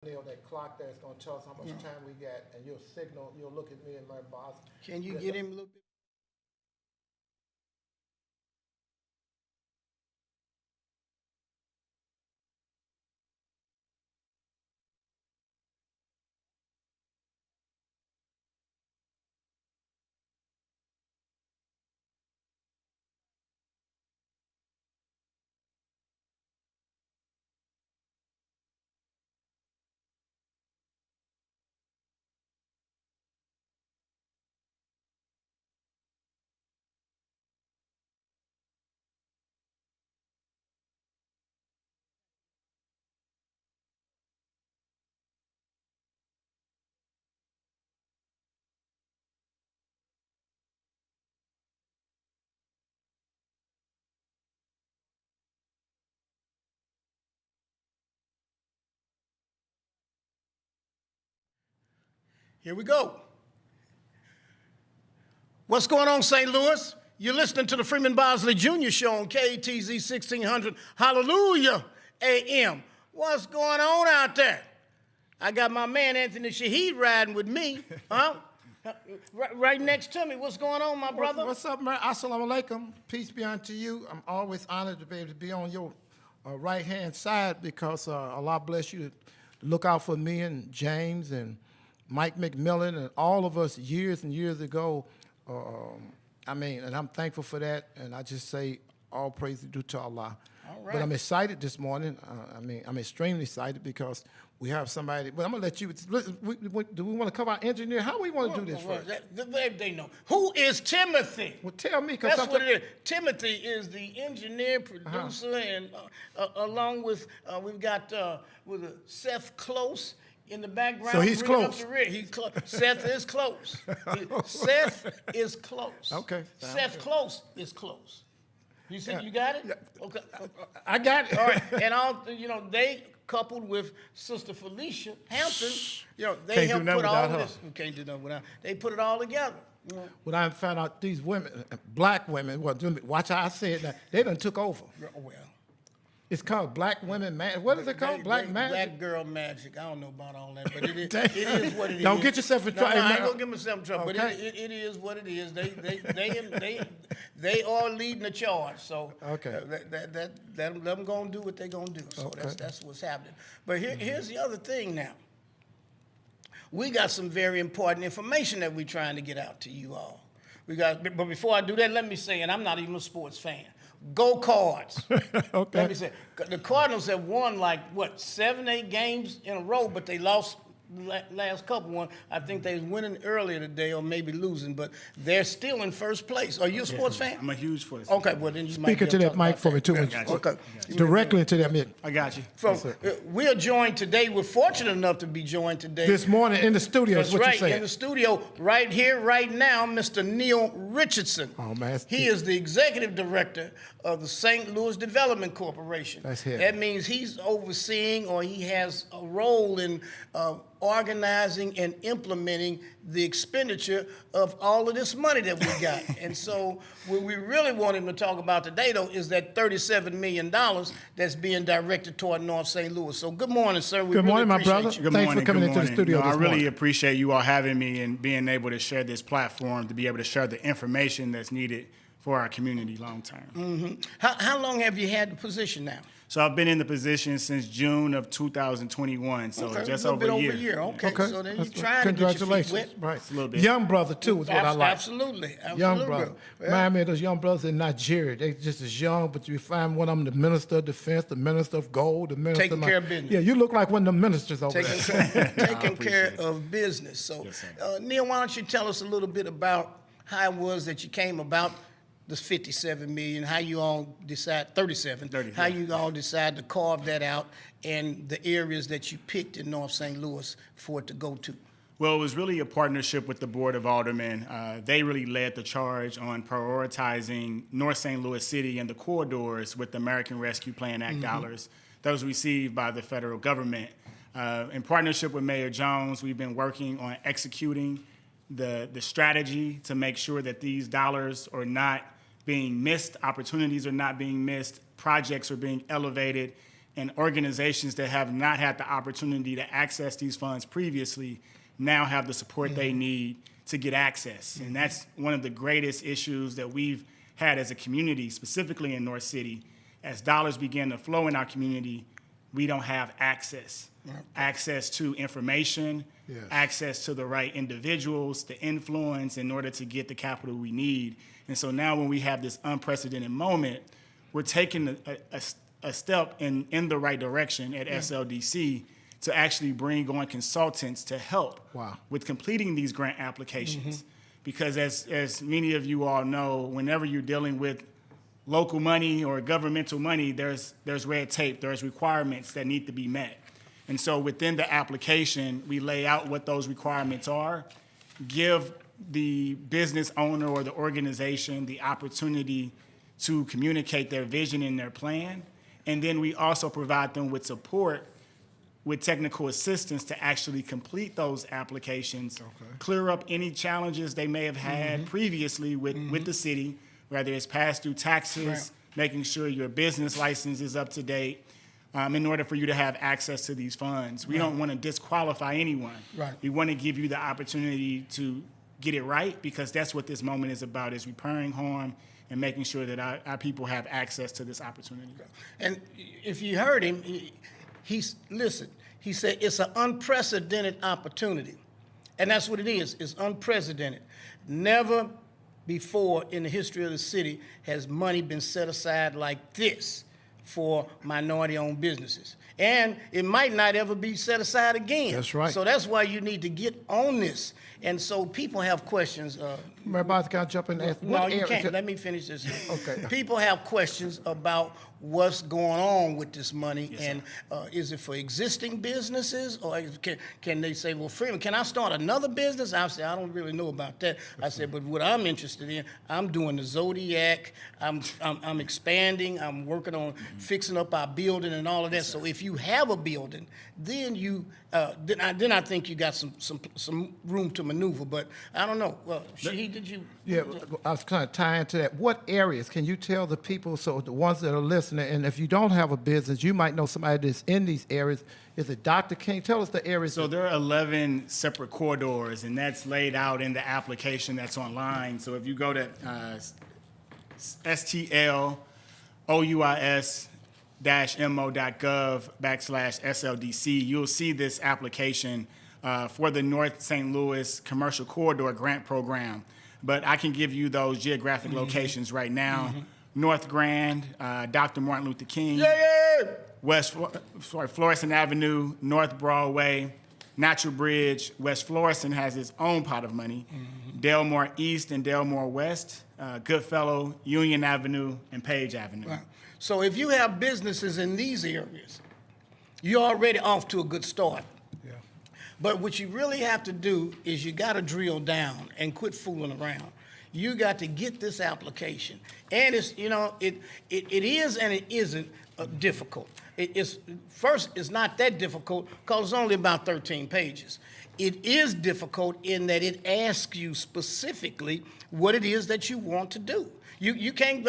Neil, that clock there is going to tell us how much time we got, and you'll signal, you'll look at me and my boss. Can you get him a little bit? Here we go. What's going on, St. Louis? You're listening to the Freeman Bosley Jr. Show on KTZ 1600 Hallelujah AM. What's going on out there? I got my man Anthony Shaheed riding with me, huh? Right next to me. What's going on, my brother? What's up, man? Assalamu alaikum. Peace be unto you. I'm always honored to be able to be on your right-hand side because Allah bless you to look out for me and James and Mike McMillan and all of us years and years ago. And I'm thankful for that, and I just say all praise is due to Allah. All right. But I'm excited this morning. I'm extremely excited because we have somebody. But I'm gonna let you. Do we want to cover our engineer? How we want to do this first? They know. Who is Timothy? Well, tell me. That's what it is. Timothy is the engineer, producer, and along with we've got with Seth Close in the background. So he's close. Seth is close. Seth is close. Okay. Seth Close is close. You see, you got it? Yeah. Okay. I got it. All right. And they coupled with Sister Felicia Hampton, they helped put all of this. We can't do nothing without. They put it all together. When I found out these women, black women, watch how I say it now, they done took over. Well, it's called Black Women Magic. What is it called? Black Magic? Black Girl Magic. I don't know about all that, but it is what it is. Don't get yourself in trouble. No, I ain't gonna get myself in trouble. Okay. But it is what it is. They are leading the charge. So okay. Let them go and do what they gonna do. So okay. that's what's happening. But here's the other thing now. We got some very important information that we're trying to get out to you all. But before I do that, let me say, and I'm not even a sports fan. Go Cards. Okay. Let me say, the Cardinals have won 7, 8 games in a row, but they lost last couple one. I think they was winning earlier today or maybe losing, but they're still in first place. Are you a sports fan? I'm a huge sports fan. Okay, well then you might Speaking to that mic for me too. Okay. Directly into that mic. I got you. So we are joined today. We're fortunate enough to be joined today. This morning in the studio. That's what right, you saying. in the studio, right here, right now, Mr. Neil Richardson. Oh, man. He is the executive director of the St. Louis Development Corporation. That's him. That means he's overseeing, or he has a role in organizing and implementing the expenditure of all of this money that we got. And so what we really want him to talk about today, though, is that $37 million that's being directed toward North St. Louis. So good morning, sir. Good morning, my brother. Thanks for coming into the studio I this really morning. appreciate you all having me and being able to share this platform, to be able to share the information that's needed for our community long term. Mm-hmm. How long have you had the position now? So I've been in the position since June of 2021, so just over a year. Okay, so then you're trying Congratulations. to get your feet wet. Right. It's a little bit. Young brother, too, is what I like. Absolutely. Young brother. Remind me of those young brothers in Nigeria. They just as young, but you find one of them the minister of defense, the minister of gold, the minister taking care of business. Yeah, you look like one of the ministers over there. Taking care of business. So, yes, Neil, why don't you tell us a little bit about how it was that you came about this 57 million, how you all decide, 37, how you all decide to carve that out and the areas that you picked in North St. Louis for it to go to? Well, it was really a partnership with the Board of Aldermen. They really led the charge on prioritizing North St. Louis City and the corridors with the American Rescue Plan Act dollars that was received by the federal government. In partnership with Mayor Jones, we've been working on executing the strategy to make sure that these dollars are not being missed, opportunities are not being missed, projects are being elevated, And organizations that have not had the opportunity to access these funds previously now have the support they need to get access. And that's one of the greatest issues that we've had as a community, specifically in North City. As dollars begin to flow in our community, we don't have access. Access to information, Yes. access to the right individuals, to influence in order to get the capital we need. And so now when we have this unprecedented moment, we're taking a step in the right direction at SLDC to actually bring on consultants to help Wow. with completing these grant applications. Because as many of you all know, whenever you're dealing with local money or governmental money, there's red tape, there's requirements that need to be met. And so within the application, we lay out what those requirements are, give the business owner or the organization the opportunity to communicate their vision and their plan. And then we also provide them with support with technical assistance to actually complete those applications, clear up any challenges they may have had previously with the city, whether it's past due taxes, making sure your business license is up to date, in order for you to have access to these funds. We don't want to disqualify anyone. Right. We want to give you the opportunity to get it right, because that's what this moment is about, is repairing harm and making sure that our people have access to this opportunity. And if you heard him, he said it's an unprecedented opportunity. And that's what it is. It's unprecedented. Never before in the history of the city has money been set aside like this for minority-owned businesses. And it might not ever be set aside again. That's right. So that's why you need to get on this. And so people have questions. Mayor Bosley, can I jump in and ask? No, you can't. Let me finish this. Okay. People have questions about what's going on with this money, and is it for existing businesses, or can they say, well, Freeman, can I start another business? I say, I don't really know about that. I said, but what I'm interested in, I'm doing the Zodiac, I'm expanding, I'm working on fixing up our building and all of that. So if you have a building, then you then I think you got some room to maneuver. But I don't know. Well, Shahid, did you? Yeah, I was kind of tying into that. What areas can you tell the people, so the ones that are listening, and if you don't have a business, you might know somebody that's in these areas. Is it Dr. King? Tell us the areas. So there are 11 separate corridors, and that's laid out in the application that's online. So if you go to stlouis-mo.gov/SLDC, you'll see this application for the North St. Louis Commercial Corridor Grant Program. But I can give you those geographic locations right now. North Grand, Dr. Martin Luther King, Florissant Avenue, North Broadway, Natural Bridge. West Florissant has its own pot of money. Delmore East and Delmore West, Goodfellow, Union Avenue, and Page Avenue. Right. So if you have businesses in these areas, you're already off to a good start. Yeah. But what you really have to do is you got to drill down and quit fooling around. You got to get this application. And it's, it is and it isn't difficult. It's not that difficult because it's only about 13 pages. It is difficult in that it asks you specifically what it is that you want to do. You can't,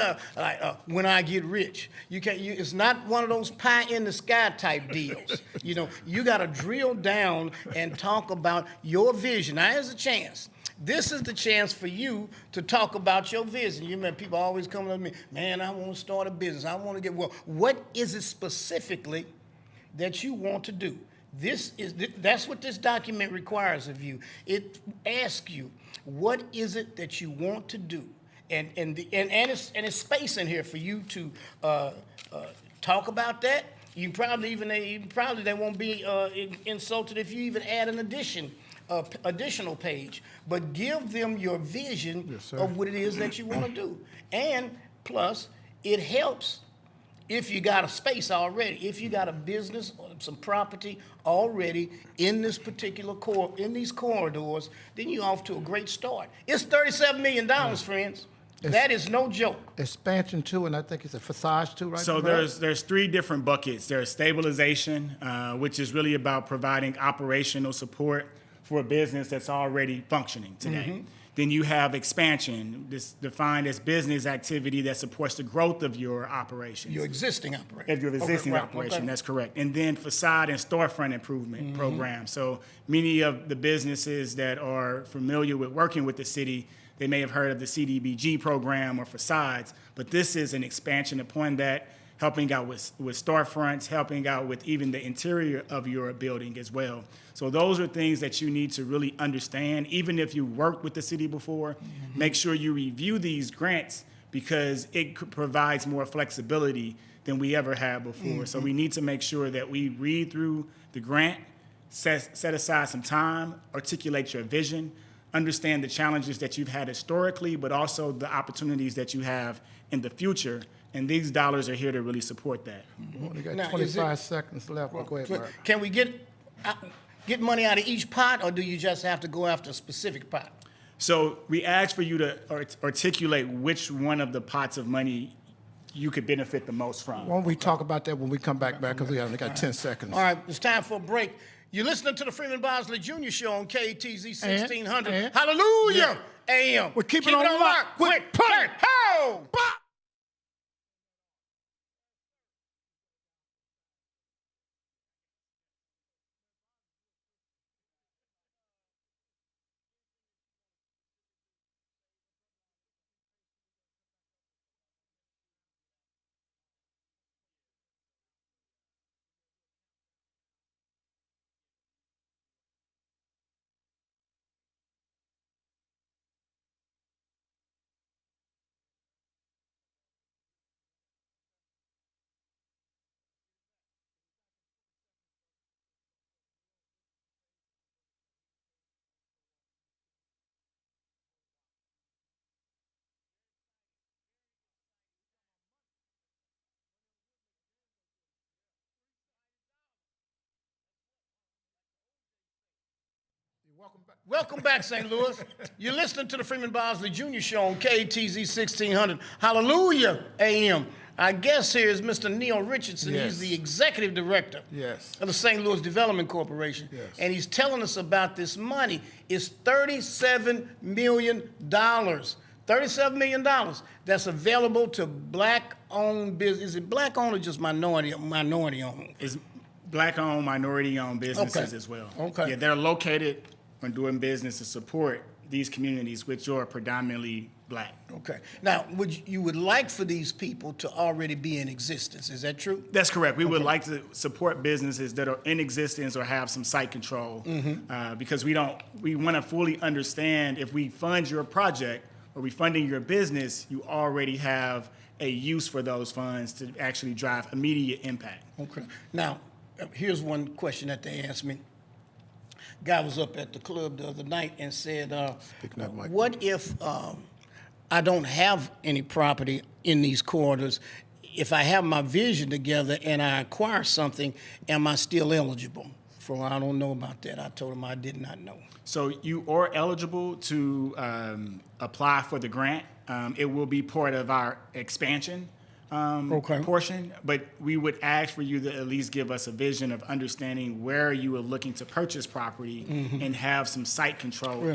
when I get rich, you can't, it's not one of those pie in the sky type deals. You got to drill down and talk about your vision. Now, here's a chance. This is the chance for you to talk about your vision. You remember people always coming up to me, man, I want to start a business. I want to get, well, what is it specifically that you want to do? That's what this document requires of you. It asks you, what is it that you want to do? And it's space in here for you to talk about that. They won't be insulted if you even add an additional page. But give them your vision of what it is that you want to do. And plus, it helps if you got a space already, if you got a business or some property already in this particular in these corridors, then you're off to a great start. It's $37 million, friends. That is no joke. Expansion too, and I think it's a facade too, right? So there's three different buckets. There's stabilization, which is really about providing operational support for a business that's already functioning today. Then you have expansion, this defined as business activity that supports the growth of your operations. Your existing operation. Of your existing right, operation, that's correct. And then facade and storefront improvement programs. So many of the businesses that are familiar with working with the city, they may have heard of the CDBG program or facades, but this is an expansion upon that, helping out with storefronts, helping out with even the interior of your building as well. So those are things that you need to really understand. Even if you worked with the city before, make sure you review these grants because it provides more flexibility than we ever had before. So we need to make sure that we read through the grant, set aside some time, articulate your vision, understand the challenges that you've had historically, but also the opportunities that you have in the future. And these dollars are here to really support that. We only got Now, 25 seconds left. Go ahead, Mark. Can we get money out of each pot, or do you just have to go after a specific pot? So we ask for you to articulate which one of the pots of money you could benefit the most from. Why don't we talk about that when we come back because we only got 10 seconds. All right, it's time for a break. You're listening to the Freeman Bosley Jr. Show on KTZ 1600. And? Hallelujah! AM. We're keeping on lock. Quick, play. Ho! Welcome back, St. Louis. You're listening to the Freeman Bosley Jr. Show on KTZ 1600. Hallelujah, AM. Our guest here is Mr. Neil Richardson. Yes. He's the executive director Yes. of the St. Louis Development Corporation. Yes. And he's telling us about this money. It's $37 million. $37 million that's available to black-owned business. Is it black-owned or just minority-owned? It's black-owned, minority-owned businesses Okay. as well. Okay. Yeah, they're located and doing business to support these communities, which are predominantly black. Okay. Now, you would like for these people to already be in existence. Is that true? That's correct. We would like to support businesses that are in existence or have some site control, because we want to fully understand if we fund your project or we funding your business, you already have a use for those funds to actually drive immediate impact. Okay. Now, here's one question that they asked me. Guy was up at the club the other night and said, Speaking of Mike. what if I don't have any property in these corridors? If I have my vision together and I acquire something, am I still eligible? For I don't know about that. I told him I did not know. So you are eligible to apply for the grant. It will be part of our expansion portion, but we would ask for you to at least give us a vision of understanding where you are looking to purchase property and have some site control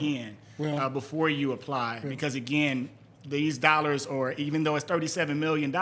before you apply. Because again, these dollars, or even though it's $37 million,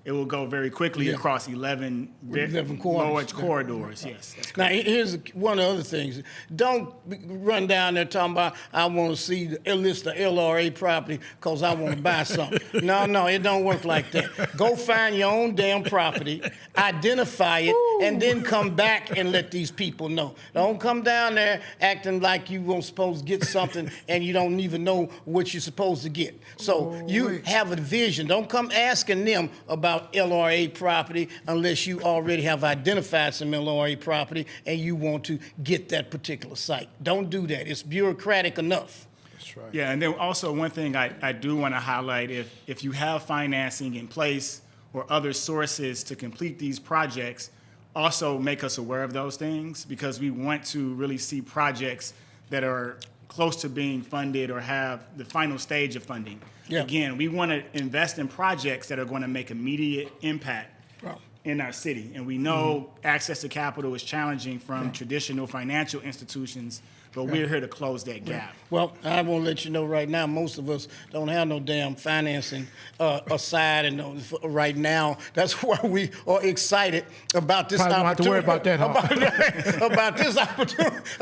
it will go very quickly across 11 large corridors. Yes. That's Now, here's one of the other things. Don't run down there talking about, I want to see the list of LRA property because I want to buy something. No, it don't work like that. Go find your own damn property, identify it, and then come back and let these people know. Don't come down there acting like you were supposed to get something and you don't even know what you're supposed to get. So you have a vision. Don't come asking them about LRA property unless you already have identified some LRA property and you want to get that particular site. Don't do that. It's bureaucratic enough. That's right. Yeah, and then also one thing I do want to highlight, if you have financing in place or other sources to complete these projects, also make us aware of those things, because we want to really see projects that are close to being funded or have the final stage of funding. Yeah. Again, we want to invest in projects that are going to make immediate impact. Well, in our city. And we know access to capital is challenging from traditional financial institutions, but we're here to close that gap. Well, I want to let you know right now, most of us don't have no damn financing aside, and right now, that's why we are excited about this Probably opportunity. don't have to worry about that, huh?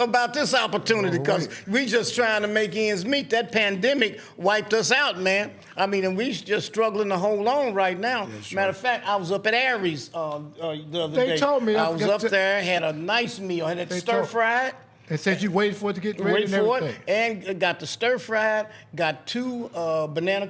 about this opportunity, because we just trying to make ends meet. That pandemic wiped us out, man. I mean, and we just struggling to hold on right now. Matter of fact, I was up at Aries the other day. They told me. I was up there, had a nice meal, had it stir fried. And said you waited for it to get ready Wait and for everything. it, and got the stir fried, got 2 banana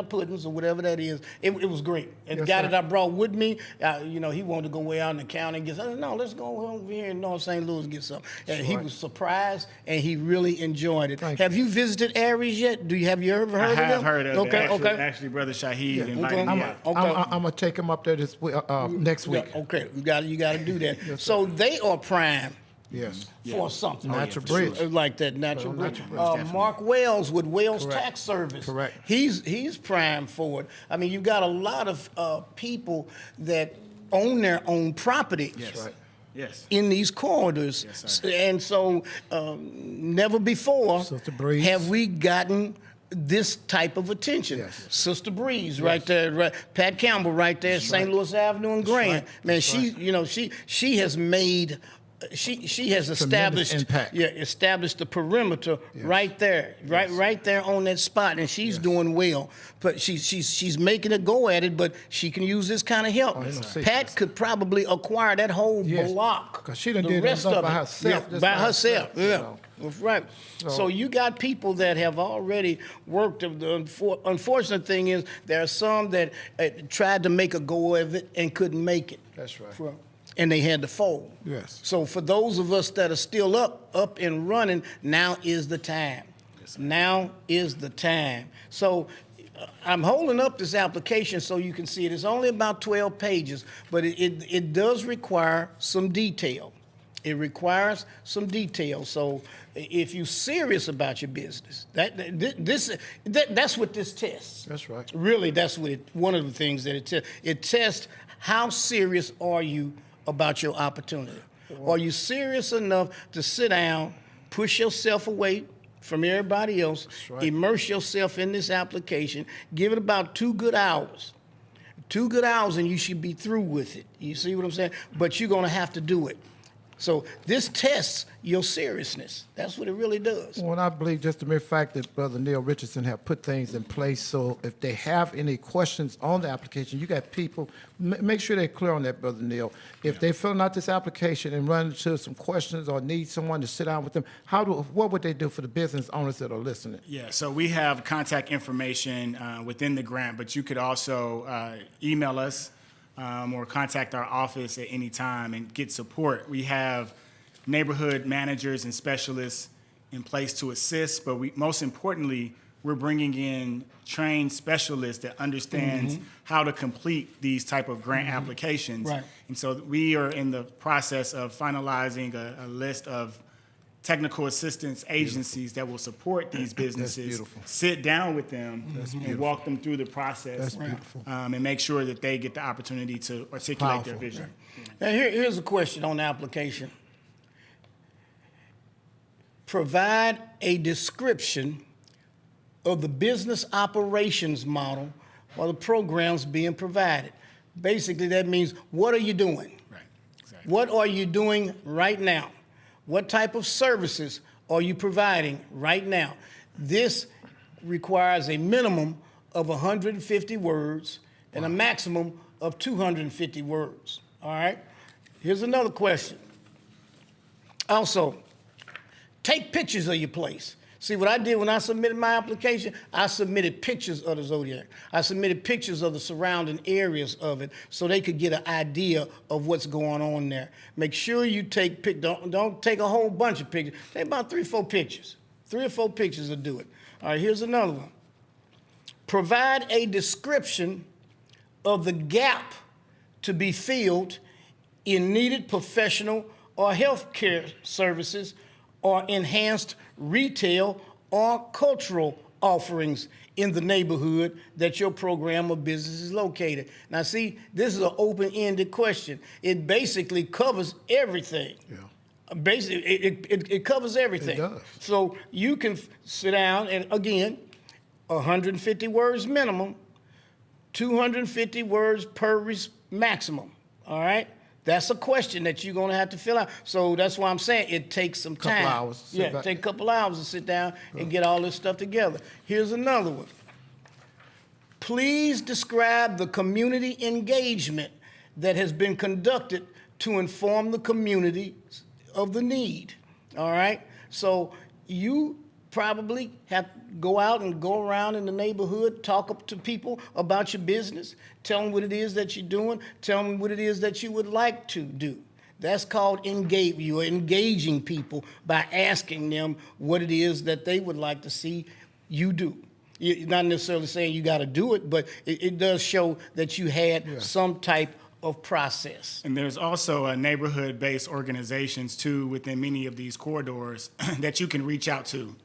puddings or whatever that is. It was great. And the Yes, guy sir. that I brought with me, he wanted to go way out in the county and get something. No, let's go over here in North St. Louis and get something. And he was surprised, and he really enjoyed it. Thank Have you visited Aries yet? Have you ever heard of I them? have heard of Okay, it. okay. Actually, Brother Shahid invited Okay. me out. Okay. I'm gonna take him up there this week, next week. Yeah, okay, you got to do that. So they are primed Yes. for something. Natural for sure. bridge. Like that natural bridge. Natural bridge, Mark Wells with Wells Correct. Tax Service. Correct. He's primed for it. I mean, you've got a lot of people that own their own property. Yes. right. Yes. In these corridors. Yes, sir. And so never before Sister Breeze. have we gotten this type of attention. Yes. Sister Breeze right there, right, Pat Campbell right there, St. Louis Avenue and Grand. right. Man, That's she has made she has established impact. established the perimeter right there, right there on that spot, and she's doing well. But she's making a go at it, but she can use this kind of help. Oh, yes, sir. Pat could probably acquire that whole Yes. block. 'Cause she done the did that rest stuff of by it. herself, Yeah, just by by herself. herself, Yeah, right. So you got people that have already worked. The unfortunate thing is there are some that tried to make a go of it and couldn't make it. That's right. And they had to fold. Yes. So for those of us that are still up and running, now is the time. Now is the time. So I'm holding up this application so you can see it. It's only about 12 pages, but it does require some detail. It requires some detail. So if you're serious about your business, that's what this tests. That's right. Really, that's what one of the things that it tests. It tests how serious are you about your opportunity. Are you serious enough to sit down, push yourself away from everybody else, right. immerse yourself in this application, give it about 2 good hours. 2 good hours and you should be through with it. You see what I'm saying? But you're going to have to do it. So this tests your seriousness. That's what it really does. Well, I believe just the mere fact that Brother Neil Richardson have put things in place, so if they have any questions on the application, you got people, make sure they're clear on that, Brother Neil. If they're filling out this application and run into some questions or need someone to sit down with them, what would they do for the business owners that are listening? Yeah, so we have contact information within the grant, but you could also email us or contact our office at any time and get support. We have neighborhood managers and specialists in place to assist, but most importantly, we're bringing in trained specialists that understands how to complete these type of grant applications. Right. And so we are in the process of finalizing a list of technical assistance agencies that will support these businesses, beautiful. sit down with them and walk them through the process. That's beautiful. And make sure that they get the opportunity to articulate their Powerful. vision. Now here's a question on the application. Provide a description of the business operations model while the program's being provided. Basically, that means, what are you doing? Right, exactly. What are you doing right now? What type of services are you providing right now? This requires a minimum of 150 words and a maximum of 250 words. All right? Here's another question. Also, take pictures of your place. See, what I did when I submitted my application, I submitted pictures of the Zodiac. I submitted pictures of the surrounding areas of it so they could get an idea of what's going on there. Make sure you take don't take a whole bunch of pictures. Take about 3 or 4 pictures. 3 or 4 pictures will do it. All right, here's another one. Provide a description of the gap to be filled in needed professional or healthcare services or enhanced retail or cultural offerings in the neighborhood that your program or business is located? Now, see, this is an open-ended question. It basically covers everything. Yeah. Basically, it covers everything. It does. So you can sit down and, again, 150 words minimum, 250 words per maximum, all right? That's a question that you're going to have to fill out. So that's why I'm saying it takes some time. Couple hours to sit Yeah, back. take a couple hours to sit down and get all this stuff together. Here's another one. Please describe the community engagement that has been conducted to inform the community of the need, all right? So you probably have to go out and go around in the neighborhood, talk up to people about your business, tell them what it is that you're doing, tell them what it is that you would like to do. That's called engage. You are engaging people by asking them what it is that they would like to see you do. You're not necessarily saying you got to do it, but it does show that you had some type of process. And there's also neighborhood-based organizations too within many of these corridors that you can reach out to.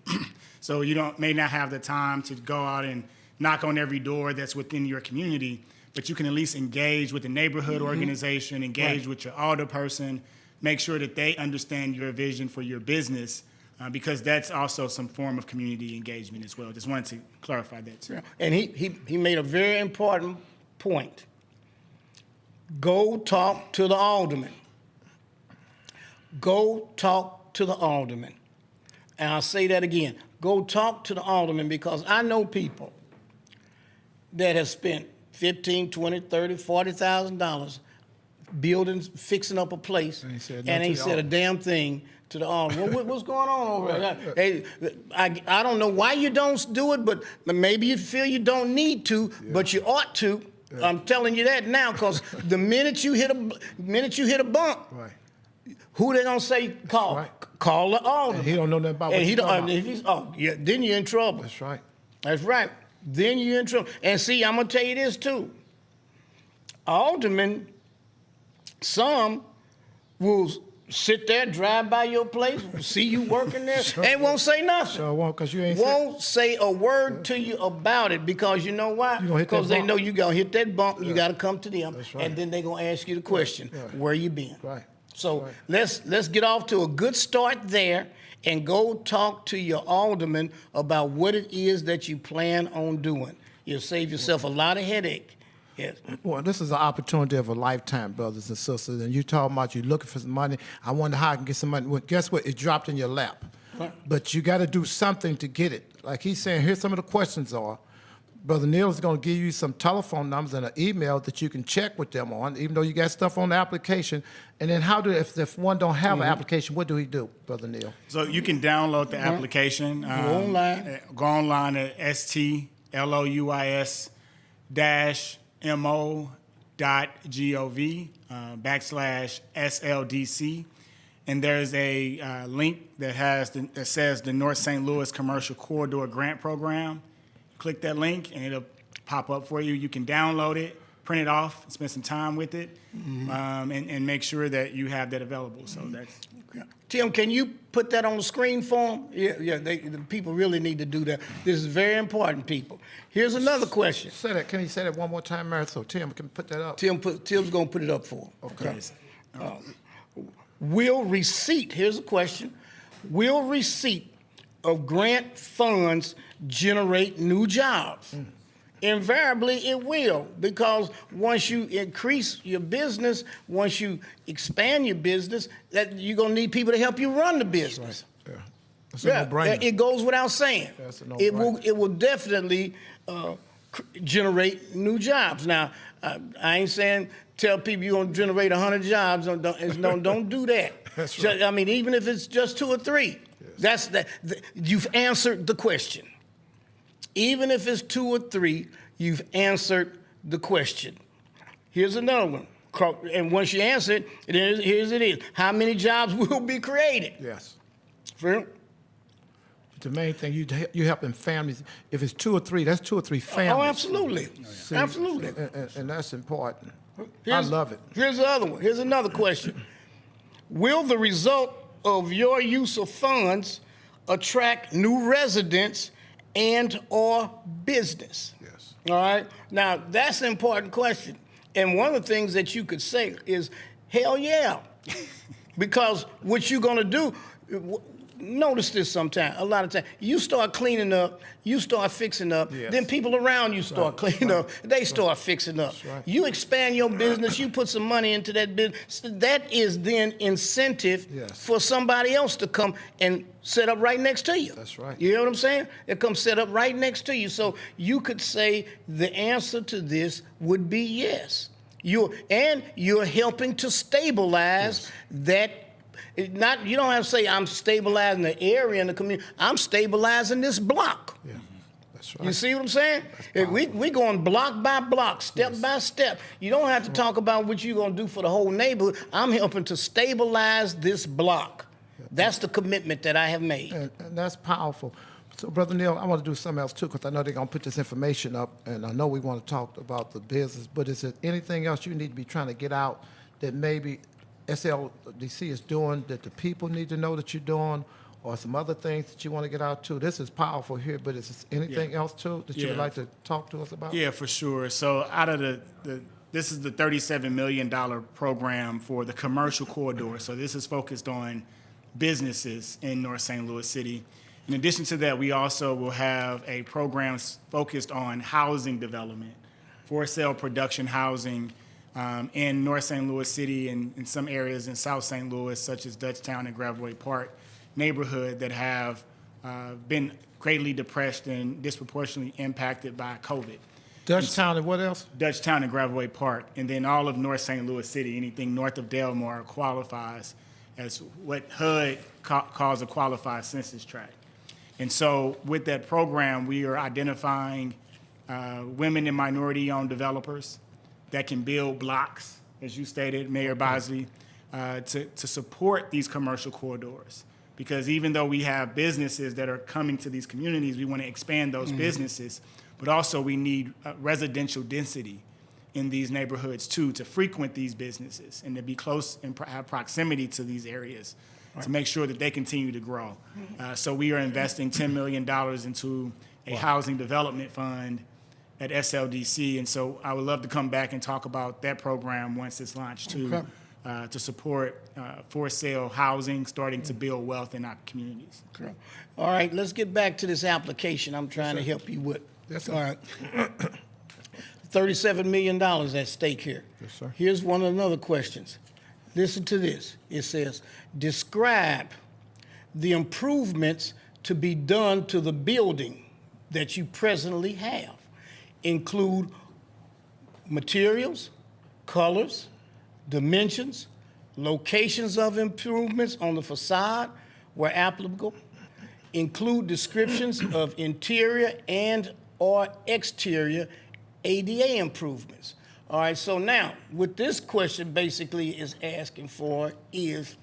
So you may not have the time to go out and knock on every door that's within your community, but you can at least engage with the neighborhood organization, engage with your alderperson, make sure that they understand your vision for your business, because that's also some form of community engagement as well. Just wanted to clarify that too. And he made a very important point. Go talk to the alderman. Go talk to the alderman. And I'll say that again. Go talk to the alderman, because I know people that have spent $15,000, $20,000, $30,000, $40,000 building, fixing up a place, and ain't said a damn thing to the alderman. What's going on over there? Hey, I don't know why you don't do it, but maybe you feel you don't need to, but you ought to. I'm telling you that now, because the minute you hit a bump, Right. who they gonna say call? Right. Call the alderman. And he don't know nothing about what And he you're don't. talking If he's, then you're in trouble. That's right. That's right. Then you're in trouble. And see, I'm gonna tell you this too. Aldermen, some will sit there, drive by your place, see you working there, and won't say nothing. So won't, because you ain't Won't say a word to you about it, because you know why? You gonna hit that Because they bump. know you gonna hit that bump. You got to come to them, That's right. and then they gonna ask you the question, Right. where you been? Right. So Right. let's get off to a good start there, and go talk to your alderman about what it is that you plan on doing. You'll save yourself a lot of headache. Yes. Well, this is an opportunity of a lifetime, brothers and sisters. And you talking about you looking for some money. I wonder how I can get some money. Well, guess what? It dropped in your lap. Right. But you got to do something to get it. Like he's saying, here's some of the questions are. Brother Neil is going to give you some telephone numbers and an email that you can check with them on, even though you got stuff on the application. And then if one don't have an application, what do he do, Brother Neil? So you can download the application. Go online. Go online at stlouis-mo.gov /SLDC. And there's a link that says the North St. Louis Commercial Corridor Grant Program. Click that link and it'll pop up for you. You can download it, print it off, spend some time with it, and make sure that you have that available. So that's... Tim, can you put that on the screen for them? Yeah, the people really need to do that. This is very important, people. Here's another question. Say that. Can you say that one more time, Mary? So Tim can put that up. Tim's going to put it up for them. Okay. Will receipt, here's a question, will receipt of grant funds generate new jobs? Invariably, it will, because once you increase your business, once you expand your business, that you're going to need people to help you run the business. Yeah. That's a no-brainer. It goes without saying. That's a no-brainer. It will definitely generate new jobs. Now, I ain't saying tell people you're going to generate 100 jobs. Don't do that. That's right. I mean, even if it's just 2 or 3, you've answered the question. Even if it's 2 or 3, you've answered the question. Here's another one. And once you answer it, here's it is. How many jobs will be created? Yes. Freeman? The main thing, you helping families. If it's 2 or 3, that's 2 or 3 families. Oh, absolutely. See, Absolutely. And that's important. I love it. Here's the other one. Here's another question. Will the result of your use of funds attract new residents and or business. Yes. All right. Now that's an important question. And one of the things that you could say is, hell yeah. Because what you're gonna do, notice this sometime, a lot of time, you start cleaning up, you start fixing up, Yes. then people around you start cleaning up, they start fixing up. right. You expand your business, you put some money into that business, that is then incentive Yes. for somebody else to come and set up right next to you. That's right. You hear what I'm saying? It comes set up right next to you. So you could say the answer to this would be yes. You're helping to stabilize that. You don't have to say I'm stabilizing the area in the community. I'm stabilizing this block. Yeah. That's right. You see what I'm saying? We going block by block, step by step. You don't have to talk about what you're going to do for the whole neighborhood. I'm helping to stabilize this block. That's the commitment that I have made. And that's powerful. So, Brother Neil, I want to do something else too, because I know they're going to put this information up, and I know we want to talk about the business, but is there anything else you need to be trying to get out that maybe SLDC is doing that the people need to know that you're doing, or some other things that you want to get out too? This is powerful here, but is there anything else too that you would Yeah. like to talk to us about? Yeah, for sure. So out of this is the $37 million program for the commercial corridor. So this is focused on businesses in North St. Louis City. In addition to that, we also will have a program focused on housing development, for sale production housing in North St. Louis City and in some areas in South St. Louis, such as Dutchtown and Gravois Park neighborhood that have been greatly depressed and disproportionately impacted by COVID. Dutchtown and what else? Dutchtown and Gravois Park, and then all of North St. Louis City, anything north of Delmar qualifies as what HUD calls a qualified census tract. And so with that program, we are identifying women and minority-owned developers that can build blocks, as you stated, Mayor Bosley, to support these commercial corridors. Because even though we have businesses that are coming to these communities, we want to expand those businesses, but also we need residential density in these neighborhoods too, to frequent these businesses and to be close and have proximity to these areas to make sure that they continue to grow. So we are investing $10 million into a housing development fund at SLDC, and so I would love to come back and talk about that program once it's launched too, to support for sale housing, starting to build wealth in our communities. Okay. All right, let's get back to this application I'm trying to help you with. Yes, sir. All right. $37 million at stake here. Yes, sir. Here's one of the other questions. Listen to this. It says, describe the improvements to be done to the building that you presently have. Include materials, colors, dimensions, locations of improvements on the facade where applicable. Include descriptions of interior and or exterior ADA improvements. All right, so now what this question basically is asking for is,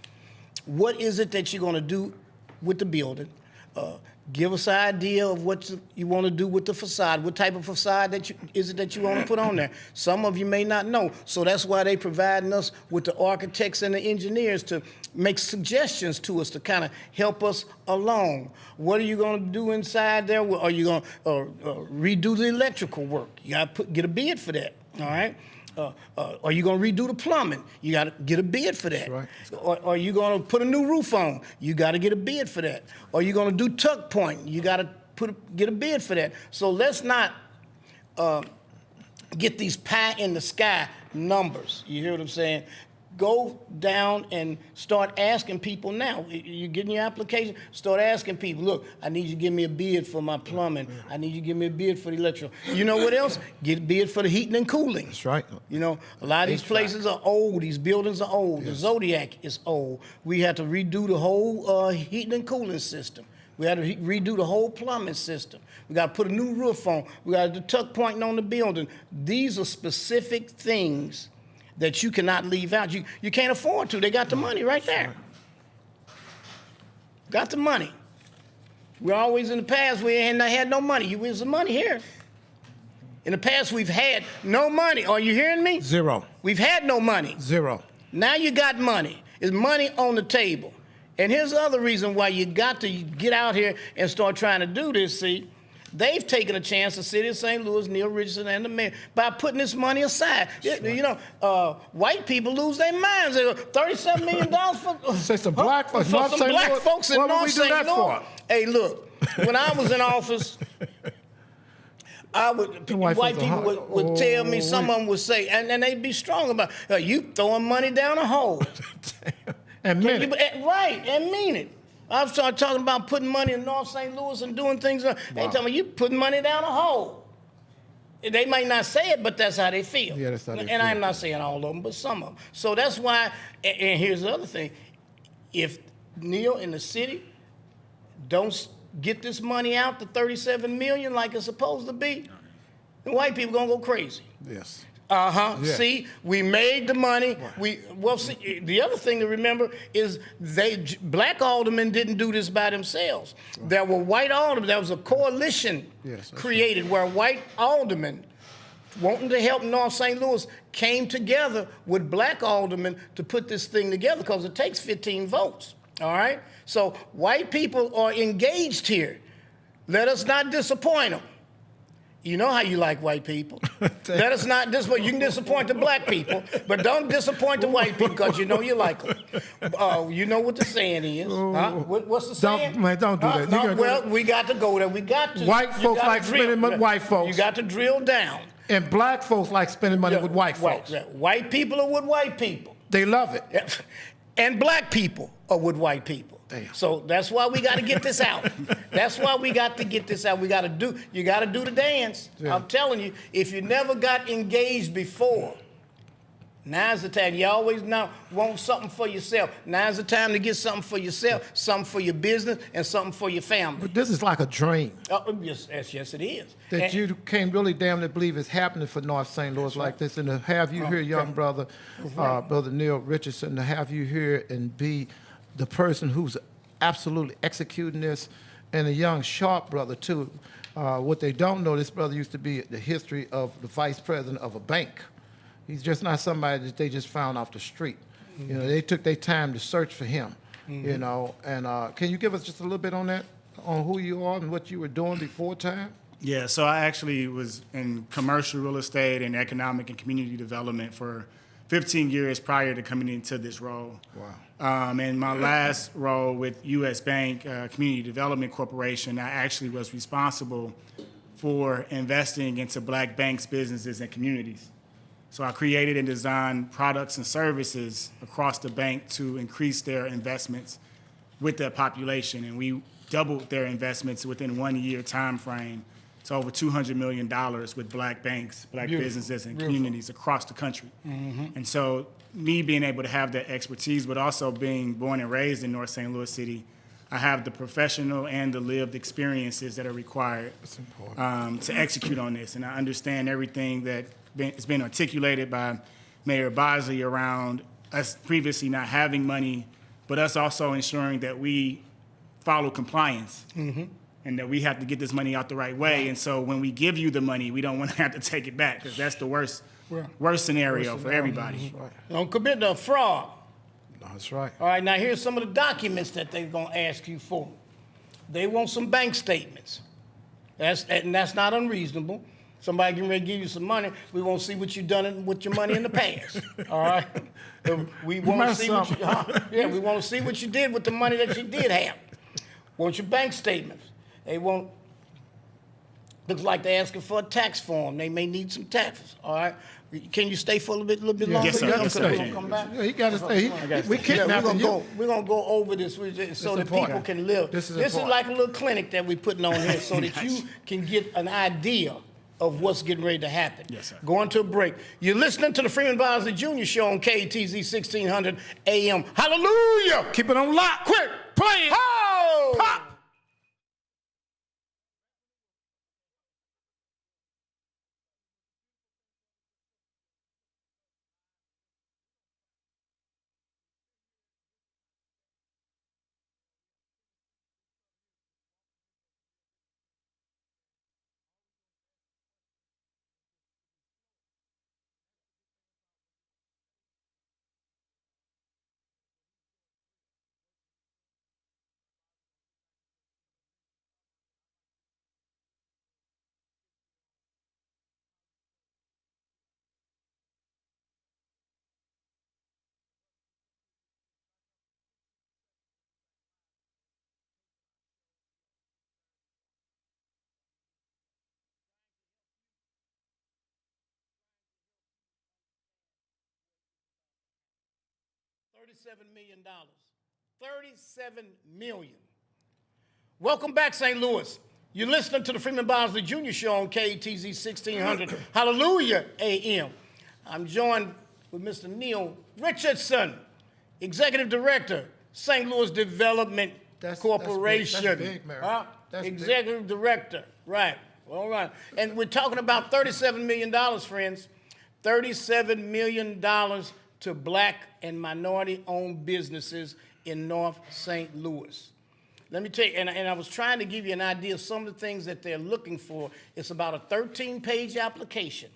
what is it that you're going to do with the building? Give us an idea of what you want to do with the facade. What type of facade is it that you want to put on there? Some of you may not know, so that's why they providing us with the architects and the engineers to make suggestions to us to kind of help us along. What are you going to do inside there? Are you going to redo the electrical work? You got to get a bid for that. All right. Are you going to redo the plumbing? You got to get a bid for that. Right. Or are you going to put a new roof on? You got to get a bid for that. Are you going to do tuck point? You got to get a bid for that. So let's not get these pie in the sky numbers. You hear what I'm saying? Go down and start asking people now. You're getting your application, start asking people, look, I need you to give me a bid for my plumbing. I need you to give me a bid for the electrical. You know what else? Get a bid for the heating and cooling. That's right. You know, a lot of these places are old. These buildings are old. The Zodiac is old. We had to redo the whole heating and cooling system. We had to redo the whole plumbing system. We got to put a new roof on. We got to do tuck pointing on the building. These are specific things that you cannot leave out. You can't afford to. They got the money right there. Got the money. We're always in the past, we ain't had no money. There's some money here. In the past, we've had no money. Are you hearing me? Zero. We've had no money. Zero. Now you got money. There's money on the table. And here's the other reason why you got to get out here and start trying to do this, see. They've taken a chance, the city of St. Louis, Neil Richardson and the mayor, by putting this money aside. You know, white people lose their minds. $37 million for, Say some black folks, for North some St. black Louis. folks in What would North we do St. that Louis. for? Hey, look, when I was in office, white white folks are people hard. would tell me, some wait. of them would say, and they'd be strong about, you throwing money down a hole. And minute. Right, and mean it. I started talking about putting money in North St. Louis and doing things. They tell me, you putting money down a hole. They might not say it, but that's how they feel. Yeah, that's how they and feel. I'm not saying all of them, but some of them. So that's why, and here's the other thing. If Neil and the city don't get this money out, the $37 million like it's supposed to be, the white people gonna go crazy. Yes. Uh-huh. Yeah. See, we made the money. See, the other thing to remember is black aldermen didn't do this by themselves. Right. There were white aldermen. There was a coalition created where white aldermen wanting to help North St. Louis came together with black aldermen to put this thing together because it takes 15 votes. All right? So white people are engaged here. Let us not disappoint them. You know how you like white people. Let us not disappoint. You can disappoint the black people, but don't disappoint the white people because you know you like them. You know what the saying is. Huh? What's the saying? Don't do that. No, well, we got to go there. We got to. White folks like spending money with white folks. You got to drill down. And black folks like spending money with white folks. White people are with white people. They love it. And black people are with white people. Damn. So that's why we got to get this out. That's why we got to get this out. You got to do the dance. Yeah. I'm telling you, if you never got engaged before, now's the time. You always now want something for yourself. Now's the time to get something for yourself, something for your business, and something for your family. But this is like a dream. Yes, it is. That you can't really damn near believe is happening for North St. Louis like this. And to have you here, young brother, Brother Neil Richardson, to have you here and be the person who's absolutely executing this, and a young, sharp brother, too. What they don't know, this brother used to be the history of the vice president of a bank. He's just not somebody that they just found off the street. Mm-hmm. You know, they took their time to search for him, you know. And can you give us just a little bit on that, on who you are and what you were doing before time? Yeah, so I actually was in commercial real estate and economic and community development for 15 years prior to coming into this role. Wow. And my last role with U.S. Bank Community Development Corporation, I actually was responsible for investing into black banks, businesses, and communities. So I created and designed products and services across the bank to increase their investments with their population. And we doubled their investments within 1 year time frame to over $200 million with black banks, black businesses, and communities across the country. And so me being able to have that expertise, but also being born and raised in North St. Louis City, I have the professional and the lived experiences that are required to execute on this. And I understand everything that has been articulated by Mayor Bosley around us previously not having money, but us also ensuring that we follow compliance. And that we have to get this money out the right way. And so when we give you the money, we don't want to have to take it back, because that's the worst scenario for everybody. Don't commit to fraud. No, that's right. All right, now here's some of the documents that they're going to ask you for. They want some bank statements. That's not unreasonable. Somebody getting ready to give you some money, we want to see what you've done with your money in the past. All right? We want to see what we want to see what you did with the money that you did have. Want your bank statements. They won't. Looks like they're asking for a tax form. They may need some taxes. All right. Can you stay for a little bit longer? Yes, sir. Yes, sir. We're gonna come back. Yeah, he got to stay. We kidnapping you. We're gonna go over this so that people can live. This is like a little clinic that we're putting on here, so that you can get an idea of what's getting ready to happen. Yes, sir. Going to a break. You're listening to the Freeman Bosley Jr. Show on KTZ 1600 AM. Hallelujah! Keep it on lock. Quick, play it. Ho! Pop! $37 million. $37 million. Welcome back, St. Louis. You're listening to the Freeman Bosley Jr. Show on KTZ 1600. Hallelujah AM. I'm joined with Mr. Neil Richardson, Executive Director, St. Louis Development Corporation. That's big, Mary. That's Executive Director, right. All right. And we're talking about $37 million, friends. $37 million to black and minority-owned businesses in North St. Louis. Let me tell you, and I was trying to give you an idea of some of the things that they're looking for. It's about a 13-page application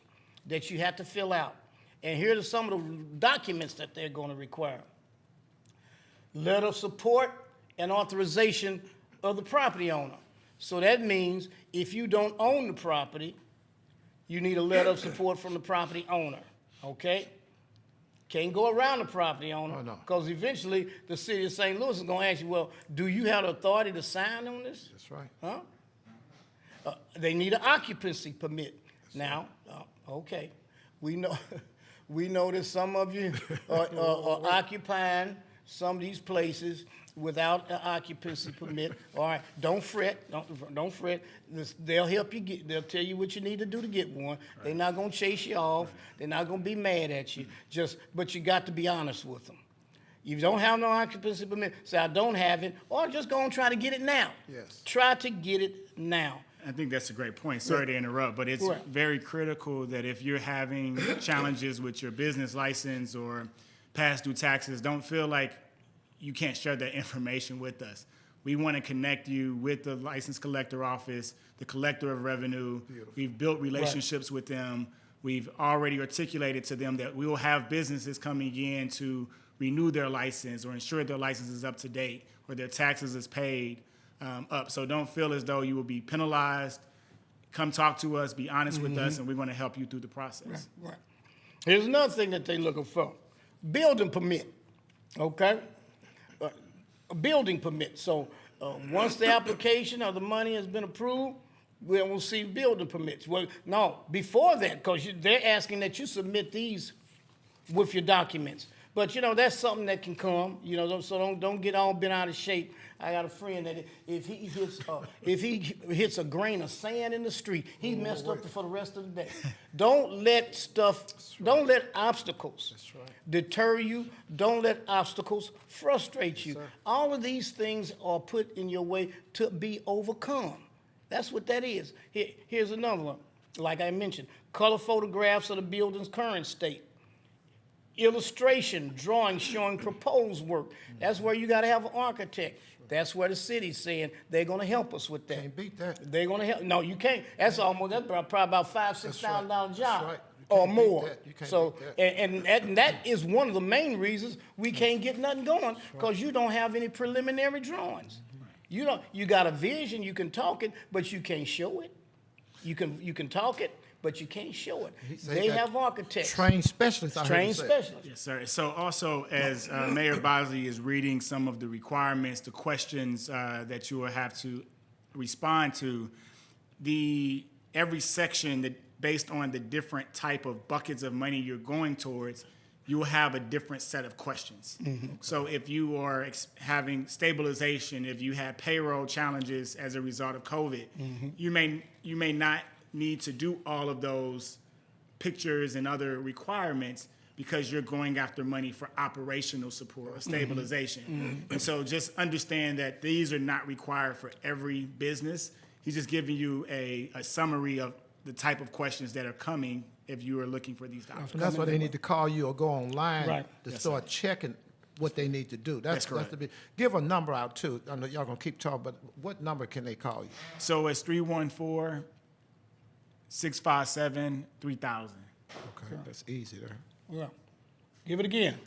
that you have to fill out. And here are some of the documents that they're going to require. Letter of support and authorization of the property owner. So that means if you don't own the property, you need a letter of support from the property owner, okay? Can't go around the property owner. Oh, no. Because eventually the city of St. Louis is going to ask you, well, do you have the authority to sign on this? That's right. Huh? They need an occupancy permit. Now, okay, we know, we know that some of you are occupying some of these places without an occupancy permit. All right, don't fret, don't fret. They'll help you get, they'll tell you what you need to do to get one. Right. They're not gonna chase you off. Right. They're not gonna be mad at you. But you got to be honest with them. You don't have no occupancy permit, say I don't have it, or just go and try to get it now. Yes. Try to get it now. I think that's a great point. Sorry to interrupt, but it's very critical that if you're having challenges with your business license or past due taxes, don't feel like you can't share that information with us. We want to connect you with the license collector office, the collector of revenue. Beautiful. We've built relationships with them. We've already articulated to them that we will have businesses coming in to renew their license or ensure their license is up to date or their taxes is paid up. So don't feel as though you will be penalized. Come talk to us, be honest with us, and we're going to help you through the process. Right. Here's another thing that they're looking for. Building permit, okay? A building permit. So once the application or the money has been approved, we'll see building permits. Well, no, before that, because they're asking that you submit these with your documents. But, you know, that's something that can come, you know, so don't get all bent out of shape. I got a friend that if he hits a grain of sand in the street, he's messed up for the rest of the day. Don't let don't let obstacles deter you. Don't let obstacles frustrate you. All of these things are put in your way to be overcome. That's what that is. Here's another one. Like I mentioned, color photographs of the building's current state. Illustration, drawing showing proposed work. That's where you got to have an architect. That's where the city's saying they're going to help us with that. Can't beat that. They're going to help. No, you can't. That's probably about $5,000-$6,000 job right. or more. You can't so, beat that. and that is one of the main reasons we can't get nothing going because you don't have any preliminary drawings. You got a vision. You can talk it, but you can't show it. You can talk it, but you can't show it. They have architects. Trained specialists. Trained specialists. Yes, sir. So also, as Mayor Bosley is reading some of the requirements, the questions that you will have to respond to, every section that based on the different type of buckets of money you're going towards, you will have a different set of questions. Mm-hmm. So if you are having stabilization, if you had payroll challenges as a result of COVID, mm-hmm. you may not need to do all of those pictures and other requirements because you're going after money for operational support or stabilization. Mm-hmm. And so just understand that these are not required for every business. He's just giving you a summary of the type of questions that are coming if you are looking for these documents. That's why they need to call you or go online to Yes, start checking what they need to do. That's correct. Give a number out too. I know y'all gonna keep talking, but what number can they call you? So it's 314-657-3000. Okay, that's easy there. Yeah. Give it again.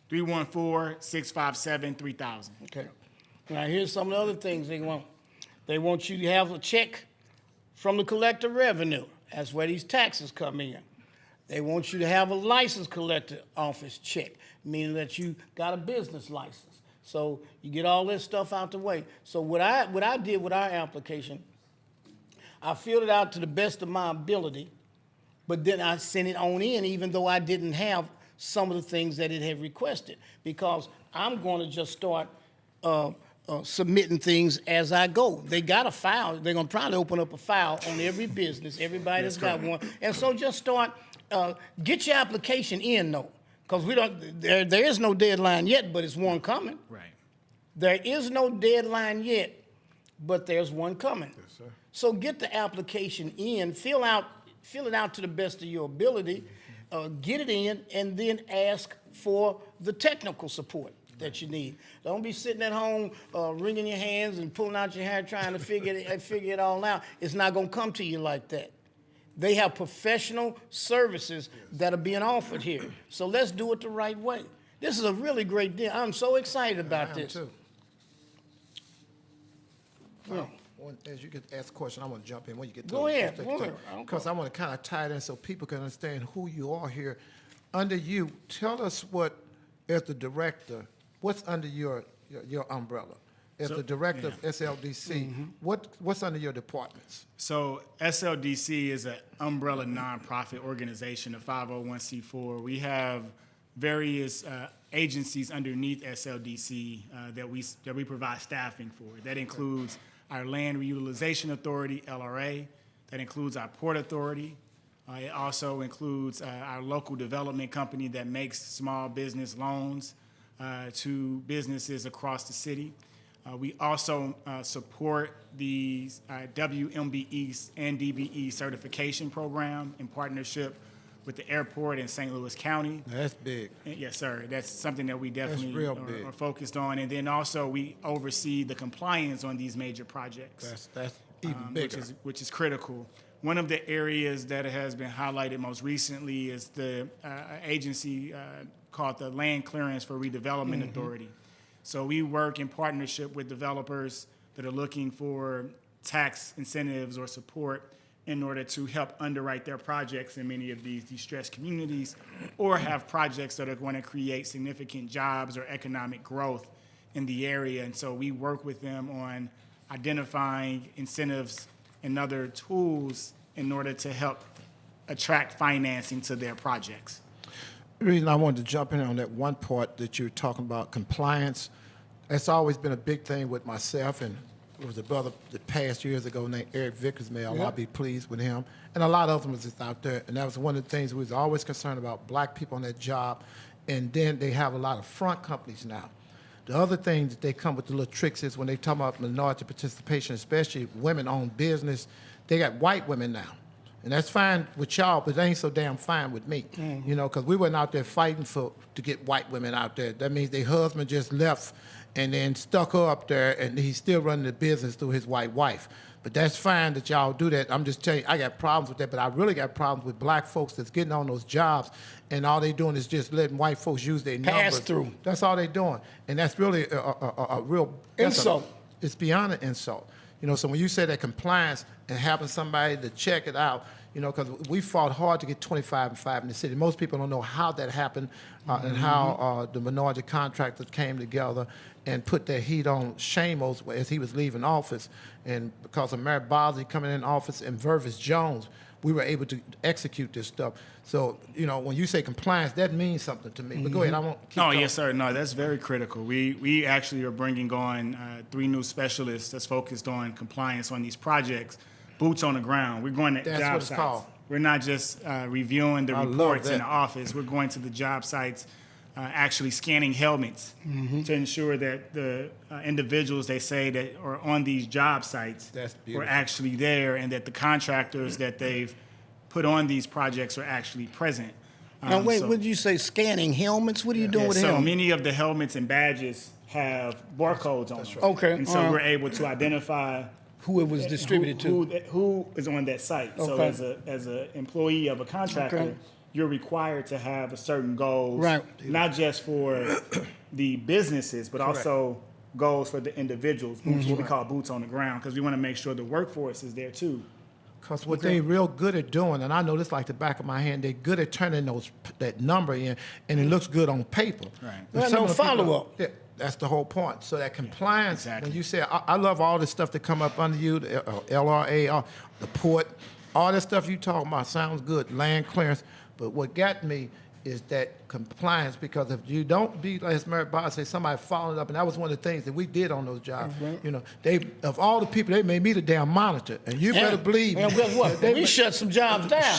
314-657-3000. Okay. Now here's some of the other things they want. They want you to have a check from the collector of revenue. That's where these taxes come in. They want you to have a license collector office check, meaning that you got a business license. So you get all this stuff out the way. So what I did with our application, I filled it out to the best of my ability, but then I sent it on in even though I didn't have some of the things that it had requested, because I'm going to just start submitting things as I go. They got a file. They're going to probably open up a file on every business, everybody that's got one. And so just start, get your application in, though, because there is no deadline yet, but it's one coming. Right. There is no deadline yet, but there's one coming. Yes, sir. So get the application in, fill it out to the best of your ability, get it in, and then ask for the technical support that you need. Don't be sitting at home wringing your hands and pulling out your hair trying to figure it all out. It's not going to come to you like that. They have professional services that are being offered here. So let's do it the right way. This is a really great deal. I'm so excited about this. Too. Yeah. As you get asked a question, I want to jump in when you get to Go ahead. because I want to kind of tie it in so people can understand who you are here. Under you, tell us what, as the director, what's under your umbrella? As the director of SLDC, what's under your departments? So SLDC is an umbrella nonprofit organization, a 501c4. We have various agencies underneath SLDC that we provide staffing for. That includes our Land Reutilization Authority, LRA. That includes our Port Authority. It also includes our local development company that makes small business loans to businesses across the city. We also support the WMBE and DBE certification program in partnership with the airport in St. Louis County. That's big. Yes, sir. That's something that we definitely real big. are focused on. And then also we oversee the compliance on these major projects. That's even bigger. Which is critical. One of the areas that has been highlighted most recently is the agency called the Land Clearance for Redevelopment Authority. So we work in partnership with developers that are looking for tax incentives or support in order to help underwrite their projects in many of these distressed communities, or have projects that are going to create significant jobs or economic growth in the area. And so we work with them on identifying incentives and other tools in order to help attract financing to their projects. The reason I wanted to jump in on that one part that you were talking about, compliance, that's always been a big thing with myself, and there was a brother that passed years ago named Eric Vickers. May Allah be pleased with him. And a lot of them was just out there. And that was one of the things we was always concerned about, black people on that job. And then they have a lot of front companies now. The other thing that they come with the little tricks is when they talk about minority participation, especially women-owned business, they got white women now. And that's fine with y'all, but it ain't so damn fine with me. You know, because we wasn't out there fighting to get white women out there. That means their husband just left and then stuck her up there, and he's still running the business through his white wife. But that's fine that y'all do that. I'm just telling you, I got problems with that, but I really got problems with black folks that's getting on those jobs, and all they doing is just letting white folks use their numbers. Pass through. That's all they doing. And that's really a real... Insult. It's beyond an insult. You know, so when you say that compliance and having somebody to check it out, you know, because we fought hard to get 25 and 5 in the city. Most people don't know how that happened and how the minority contractors came together and put their heat on Shamos as he was leaving office. And because of Mayor Bosley coming in office and Vervis Jones, we were able to execute this stuff. So, you know, when you say compliance, that means something to me. But go ahead, I won't keep going. Yes, sir. No, that's very critical. We actually are bringing on 3 new specialists that's focused on compliance on these projects. Boots on the ground. We're going to That's job what it's sites. called. We're not just reviewing the I love reports in that. the office. We're going to the job sites, actually scanning helmets to ensure that the individuals they say that are on these job sites That's were beautiful. actually there, and that the contractors that they've put on these projects are actually present. Now, wait, so- what did you say, scanning helmets? What are you doing yeah, with so helmets? many of the helmets and badges have barcodes on them. Okay, And so we're able to identify Who it was distributed to? who is on that site. So Okay. as a employee of a contractor, Okay. you're required to have a certain goals, Right. not just for the businesses, but also goals for the individuals, boots, what we call boots on the ground, because we want to make sure the workforce is there too. Because what they real good at doing, and I know this like the back of my hand, they're good at turning that number in, and it looks good on paper. Right. But Well, some no of the people- follow-up. Yeah, that's the whole point. So that compliance, exactly. when you say, I love all this stuff that come up under you, the LRA, the port, all this stuff you talking about sounds good, land clearance. But what got me is that compliance, because if you don't be, as Mary Bob said, somebody following up, and that was one of the things that we did on those jobs. You know, they, of all the people, they made me the damn monitor, and you better believe. And guess what? We shut some jobs down.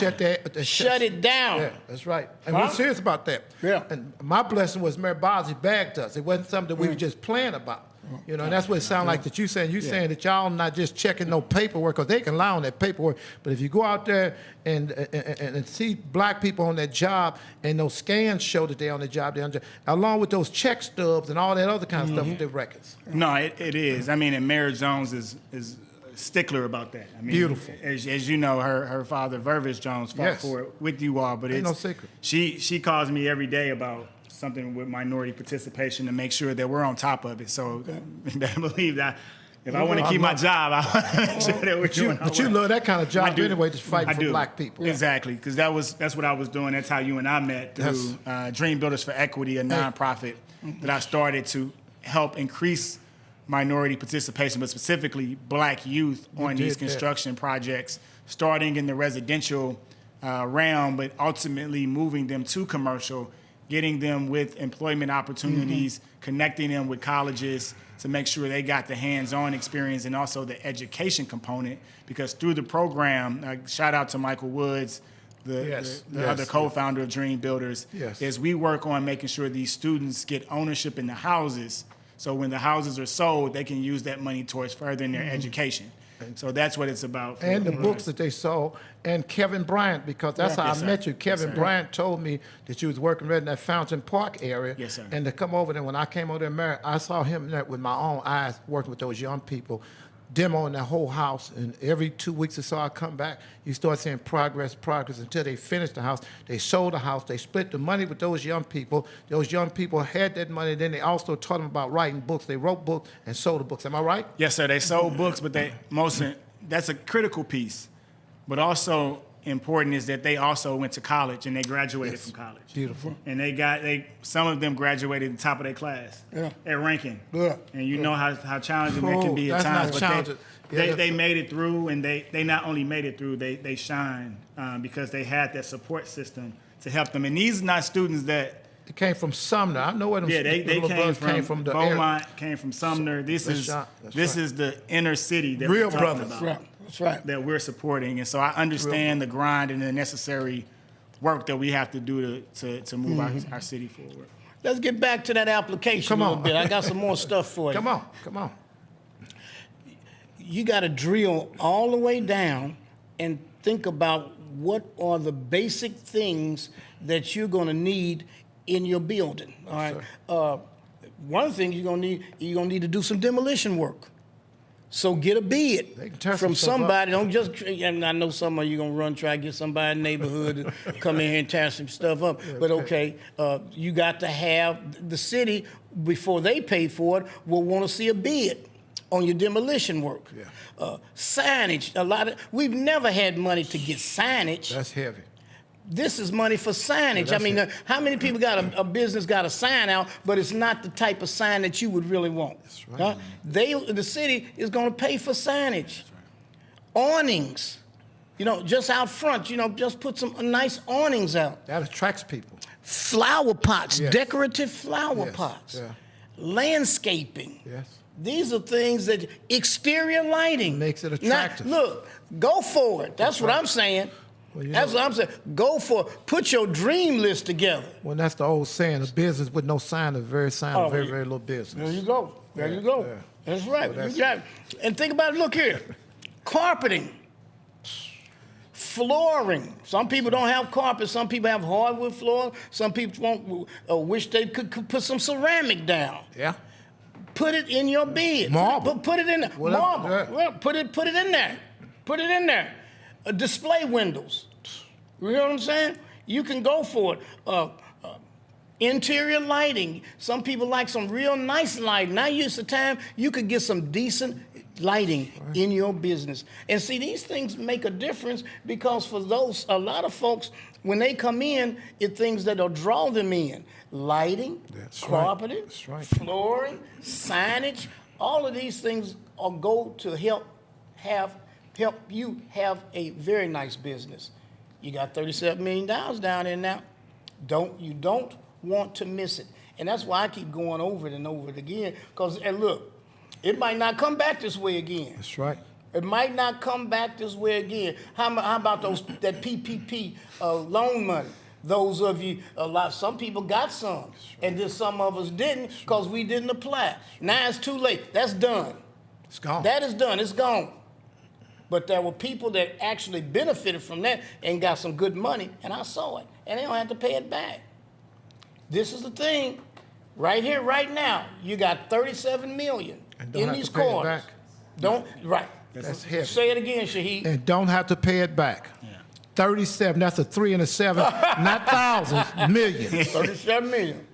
Shut it down. Yeah, that's right. And we're serious about that. Yeah. And my blessing was Mary Bosley bagged us. It wasn't something that we were just playing about. You know, and that's what it sounds like that you saying. You saying that y'all not just checking no paperwork, because they can lie on that paperwork. But if you go out there and see black people on that job, and those scans show that they're on the job, along with those check stubs and all that other kind of stuff with their records. No, it is. I mean, and Mary Jones is a stickler about that. I mean, beautiful. As you know, her father, Vervis Jones, fought for it with you all. But Ain't it's no secret. She calls me every day about something with minority participation to make sure that we're on top of it. So you better believe that if I want to keep my job, I want to make sure that we're doing But you love that kind of job anyway, just fighting for do. black people. Exactly, because that's what I was doing. That's how you and I met through Dream Builders for Equity, a nonprofit that I started to help increase minority participation, but specifically black youth on these construction projects, starting in the residential realm, but ultimately moving them to commercial, getting them with employment opportunities, connecting them with colleges to make sure they got the hands-on experience and also the education component. Because through the program, shout out to Michael Woods, the other co-founder of Dream Builders, is we work on making sure these students get ownership in the houses. So when the houses are sold, they can use that money towards furthering their education. So that's what it's about. And the books that they sold, and Kevin Bryant, because that's how I met you. Kevin Bryant told me that you was working right in that Fountain Park area. Yes, sir. And to come over there, when I came over there, I saw him there with my own eyes working with those young people, demoing that whole house. And every 2 weeks or so I come back, you start seeing progress until they finished the house. They sold the house. They split the money with those young people. Those young people had that money. Then they also taught them about writing books. They wrote books and sold the books. Am I right? Yes, sir. They sold books, but that's a critical piece. But also important is that they also went to college and they graduated from college. Beautiful. And some of them graduated at the top of their class at ranking. And you know how challenging that can be at times. But they made it through, and they not only made it through, they shined because they had that support system to help them. And these are not students that It came from Sumner. I know where them they came from the Beaumont, came from Sumner. This is the inner city that real we're talking about. That's right. That we're supporting. And so I understand the grind and the necessary work that we have to do to move our city forward. Let's get back to that application a little bit. I got some more stuff for you. Come on. You got to drill all the way down and think about what are the basic things that you're going to need in your building. All right. One thing you're gonna need to do some demolition work. So get a bid from somebody. Don't just. And I know some of you gonna try to get somebody in the neighborhood to come in here and tear some stuff up. But okay, you got to have the city before they pay for it will want to see a bid on your demolition work. Signage. We've never had money to get signage. That's heavy. This is money for signage. I mean, how many people got a business got a sign out, but it's not the type of sign that you would really want? That's right. The city is going to pay for signage. Awnings, just out front, just put some nice awnings out. That attracts people. Flower pots, decorative flower pots. Landscaping. Yes. These are things that exterior lighting. Makes it attractive. Now, look, go for it. That's what I'm saying. Well, that's what I'm saying. Go for it. Put your dream list together. Well, that's the old saying, a business with no sign is very very little business. There you go. There you go. Yeah. That's right. And think about it. Look here. Carpeting. Flooring. Some people don't have carpet. Some people have hardwood floor. Some people wish they could put some ceramic down. Yeah. Put it in your bed. Marble. Put it in there. Marble. Yeah. Well, put it in there. Put it in there. Display windows. You know what I'm saying? You can go for it. Interior lighting. Some people like some real nice lighting. Now use the time you could get some decent lighting in your business. And see, these things make a difference because for a lot of folks, when they come in, it's things that'll draw them in. Lighting, carpeting, flooring, signage, all of these things will go to help you have a very nice business. You got $37 million down there now. You don't want to miss it. And that's why I keep going over it and over it again. Because, and look, it might not come back this way again. That's right. It might not come back this way again. How about that PPP loan money? Those of you, some people got some, and then some of us didn't because we didn't apply. Now it's too late. That's done. It's gone. That is done. It's gone. But there were people that actually benefited from that and got some good money, and I saw it, and they don't have to pay it back. This is the thing, right here, right now. You got 37 million in these corners. Right. That's heavy. Say it again, Shaheed. And don't have to pay it back. 37, that's a 3 and a 7, not thousands, millions. 37 million.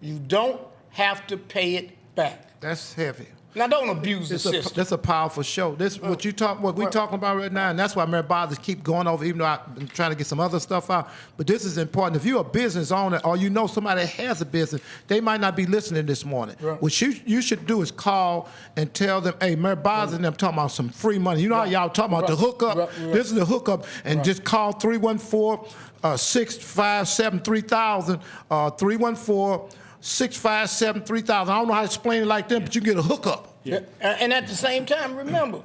You don't have to pay it back. That's heavy. Now, don't abuse the system. That's a powerful show. This what we're talking about right now, and that's why Mayor Bosley keep going over, even though I've been trying to get some other stuff out. But this is important. If you're a business owner or you know somebody that has a business, they might not be listening this morning. Right. What you should do is call and tell them, hey, Mayor Bosley and them talking about some free money. You know how y'all talking about the hookup? Right. This is the hookup, and just call 314-657-3000, 314-657-3000. I don't know how to explain it like that, but you get a hookup. Yeah. And at the same time, remember,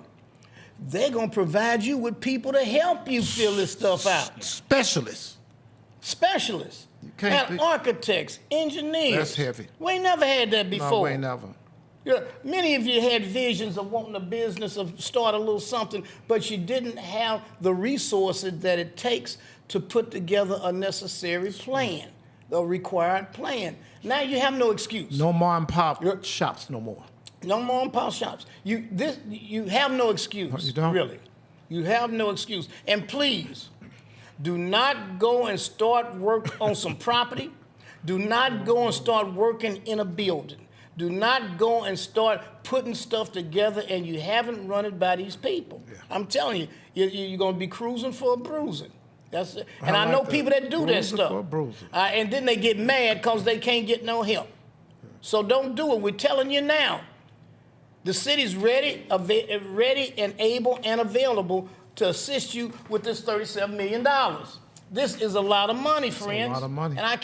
they're going to provide you with people to help you fill this stuff out. Specialists. And architects, engineers. That's heavy. We ain't never had that before. No, we ain't never. Yeah, many of you had visions of wanting a business, of start a little something, but you didn't have the resources that it takes to put together a necessary plan, a required plan. Now you have no excuse. No mom and pop shops no more. No mom and pop shops. You have no excuse. You don't? Really. You have no excuse. And please, do not go and start work on some property. Do not go and start working in a building. Do not go and start putting stuff together and you haven't run it by these people. Yeah. I'm telling you, you're going to be cruising for a bruising. That's it. And I know people that do that stuff. And then they get mad because they can't get no help. So don't do it. We're telling you now. The city's ready and able and available to assist you with this $37 million. This is a lot of money, friends. It's a lot of money. And I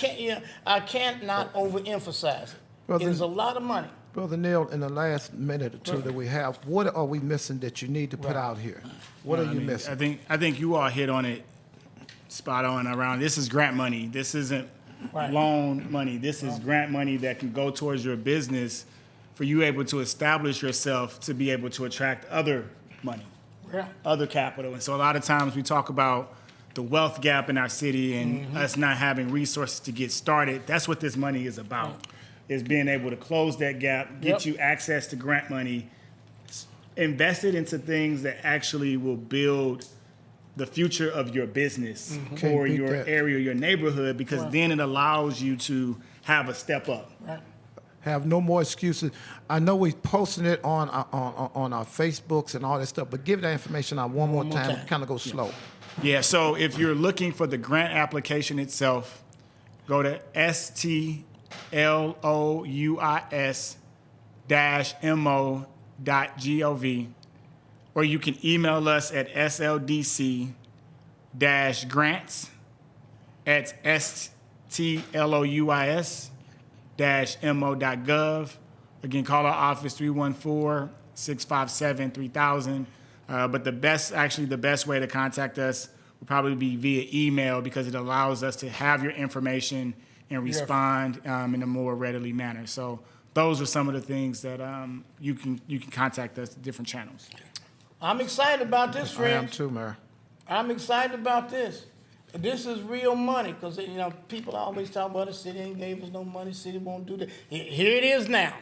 can't not overemphasize it. It's a lot of money. Brother Neil, in the last minute or two that we have, what are we missing that you need to put out here? What are you missing? I think you all hit on it spot on around. This is grant money. This isn't loan money. This is grant money that can go towards your business for you able to establish yourself to be able to attract other money, other capital. And so a lot of times we talk about the wealth gap in our city and us not having resources to get started. That's what this money is about, is being able to close that gap, get you access to grant money, invest it into things that actually will build the future of your business or your area, your neighborhood, because then it allows you to have a step up. Have no more excuses. I know we're posting it on our Facebooks and all that stuff, but give that information out one more time. Kind of go slow. Yeah, so if you're looking for the grant application itself, go to stlouis-mo.gov, or you can email us at sldc-grants@stlouis-mo.gov. Again, call our office 314-657-3000. But the best way to contact us would probably be via email, because it allows us to have your information and respond in a more readily manner. So those are some of the things that you can contact us at different channels. I'm excited about this, friends. I am too, Mayor. I'm excited about this. This is real money, because people always talk about the city ain't gave us no money, city won't do that. Here it is now.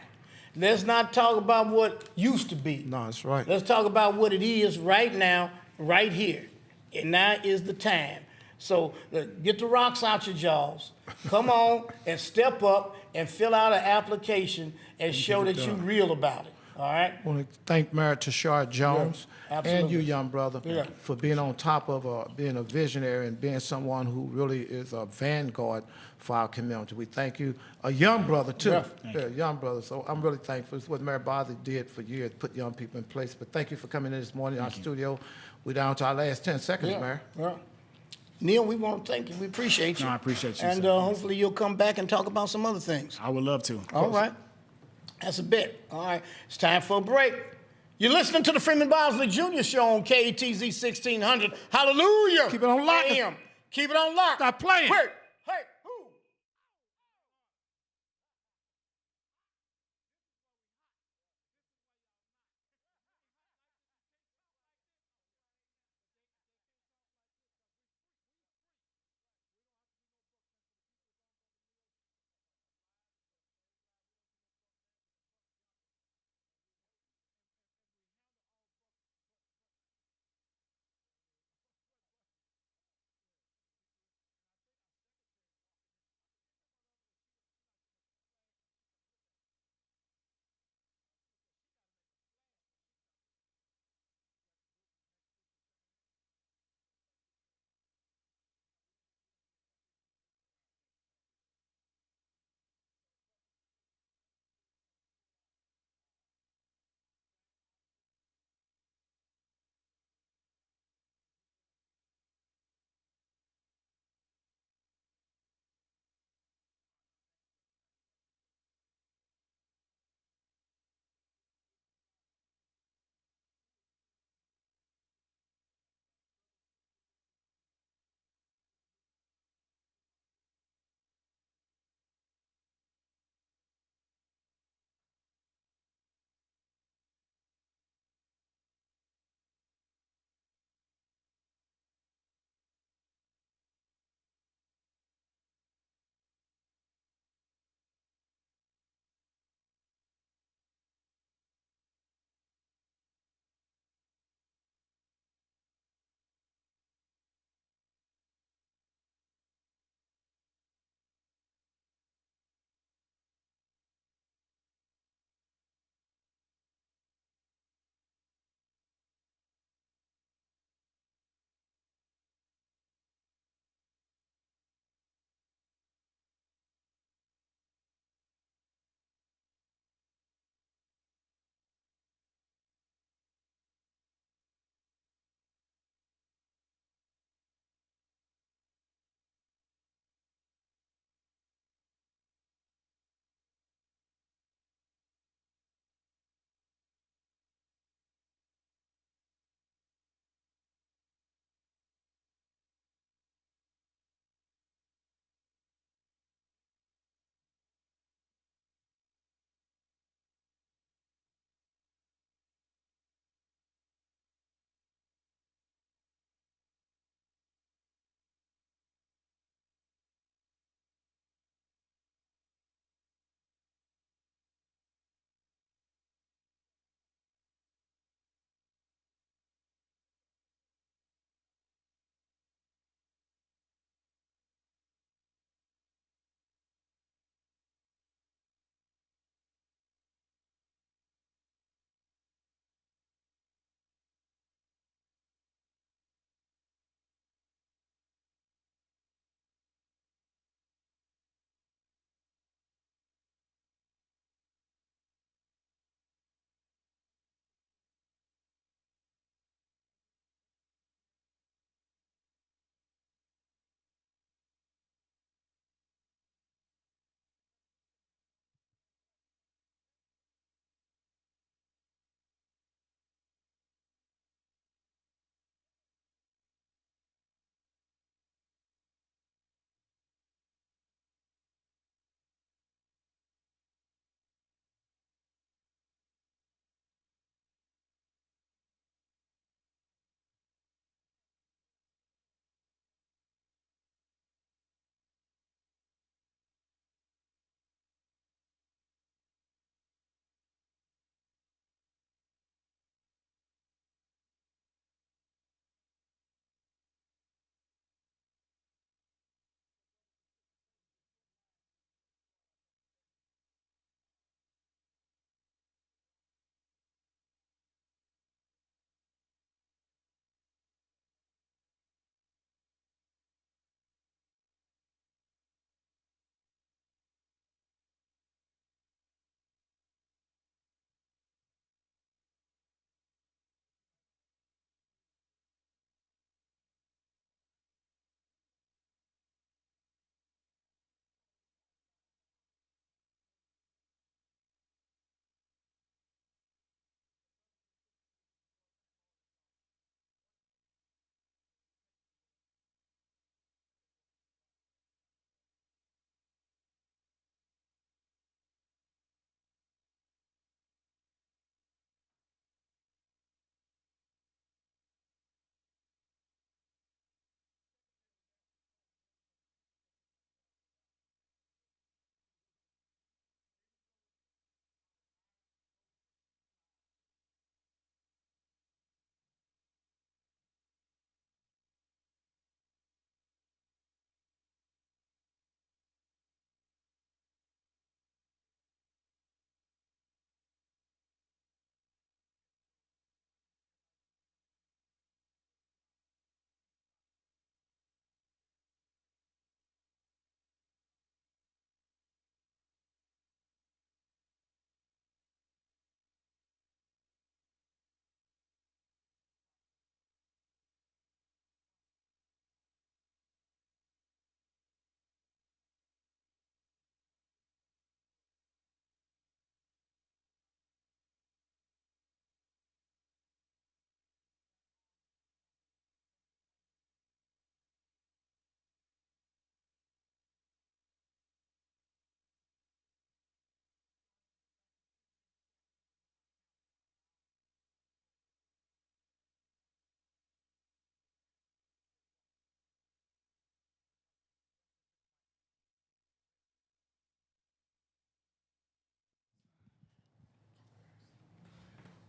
Let's not talk about what used to be. No, that's right. Let's talk about what it is right now, right here. And now is the time. So get the rocks out your jaws. Come on and step up and fill out an application and show that you're real about it. All right? I want to thank Mayor Tashard Jones and you, young brother, for being on top of being a visionary and being someone who really is a vanguard for our community. We thank you. A young brother, too. Young brother. So I'm really thankful. It's what Mayor Bosley did for years, put young people in place. But thank you for coming in this morning in our studio. We're down to our last 10 seconds, Mayor. Neil, we want to thank you. We appreciate you. No, I appreciate you, And sir. hopefully you'll come back and talk about some other things. I would love to. All right. That's a bit. All right. It's time for a break. You're listening to the Freeman Bosley Jr. Show on KATZ 1600. Hallelujah. Keep it on lock. AM. Keep it on lock. Stop playing. Wait. Hey. Who?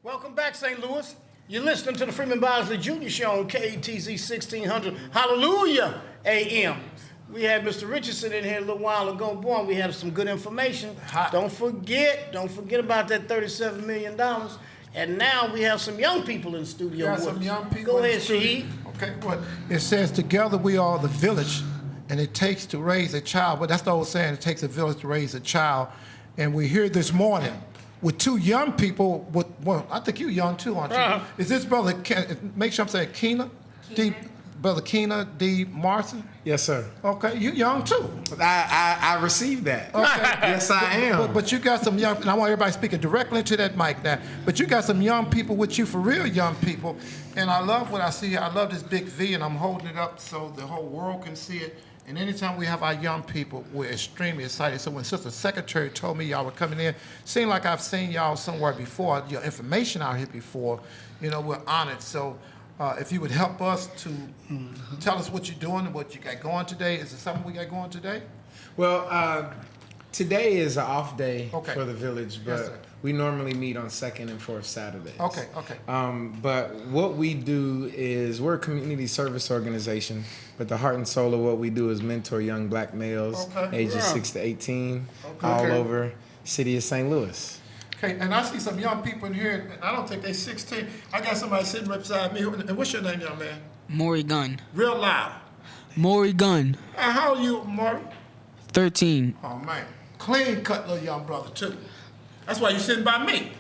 Welcome back, St. Louis. You're listening to the Freeman Bosley Jr. Show on KETZ 1600 Hallelujah AM. We had Mr. Richardson in here a little while ago. Boy, we had some good information. Hot. Don't forget about that $37 million. And now we have some young people in the studio. Got with some us. young people. Go in the ahead, studio. Shaheed. Okay, what it says, together we are the village, and it takes to raise a child. But that's the old saying, it takes a village to raise a child. And we're here this morning with two young people. Well, I think you're young too, aren't you? Uh-huh. Is this brother, make sure I'm saying Keena? Brother Keena D. Marson? Yes, sir. Okay, you young too. I received that. Okay. Yes, I am. But you got some young, and I want everybody speaking directly into that mic now, but you got some young people with you, for real young people, and I love what I see here. I love this big V, and I'm holding it up so the whole world can see it. And anytime we have our young people, we're extremely excited. So when Sister Secretary told me y'all were coming in, seemed like I've seen y'all somewhere before, your information out here before, we're honored. So if you would help us to tell us what you're doing and what you got going today. Is there something we got going today? Well, today is an off day Okay. for the village, but Yes, sir. we normally meet on second and fourth Saturdays. Okay. But what we do is we're a community service organization, but the heart and soul of what we do is mentor young black males Okay. ages Yeah. 6 to 18 Okay. all over city of St. Louis. Okay, and I see some young people in here, and I don't think they're 16. I got somebody sitting right beside me. And what's your name, young man? Maury Gunn. Real loud. Maury Gunn. How old are you, Mark? 13. Oh, man. Clean cut little young brother, too. That's why you sitting by me.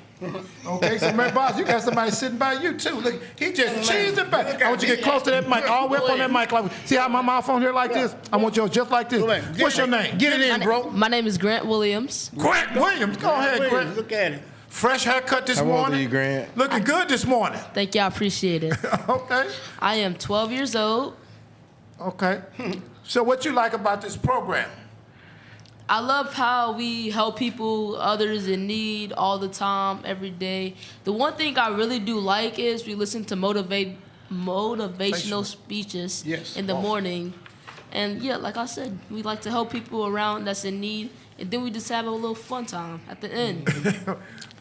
Okay, so man, boss, you got somebody sitting by you, too. Look, he just cheesed it back. I want you to get close to that mic, all the way up on that mic. Like, see how my mouth on here like this? I want yours just like this. What's your name? Get it in, bro. My name is Grant Williams. Grant Williams. Go ahead, Grant. Look at it. Fresh haircut this How old morning. are you, Grant? Looking good this morning. Thank you, I appreciate it. Okay. I am 12 years old. Okay. So what you like about this program? I love how we help people, others in need all the time, every day. The one thing I really do like is we listen to motivational speeches Yes. in the morning. And yeah, like I said, we like to help people around that's in need. And then we just have a little fun time at the end.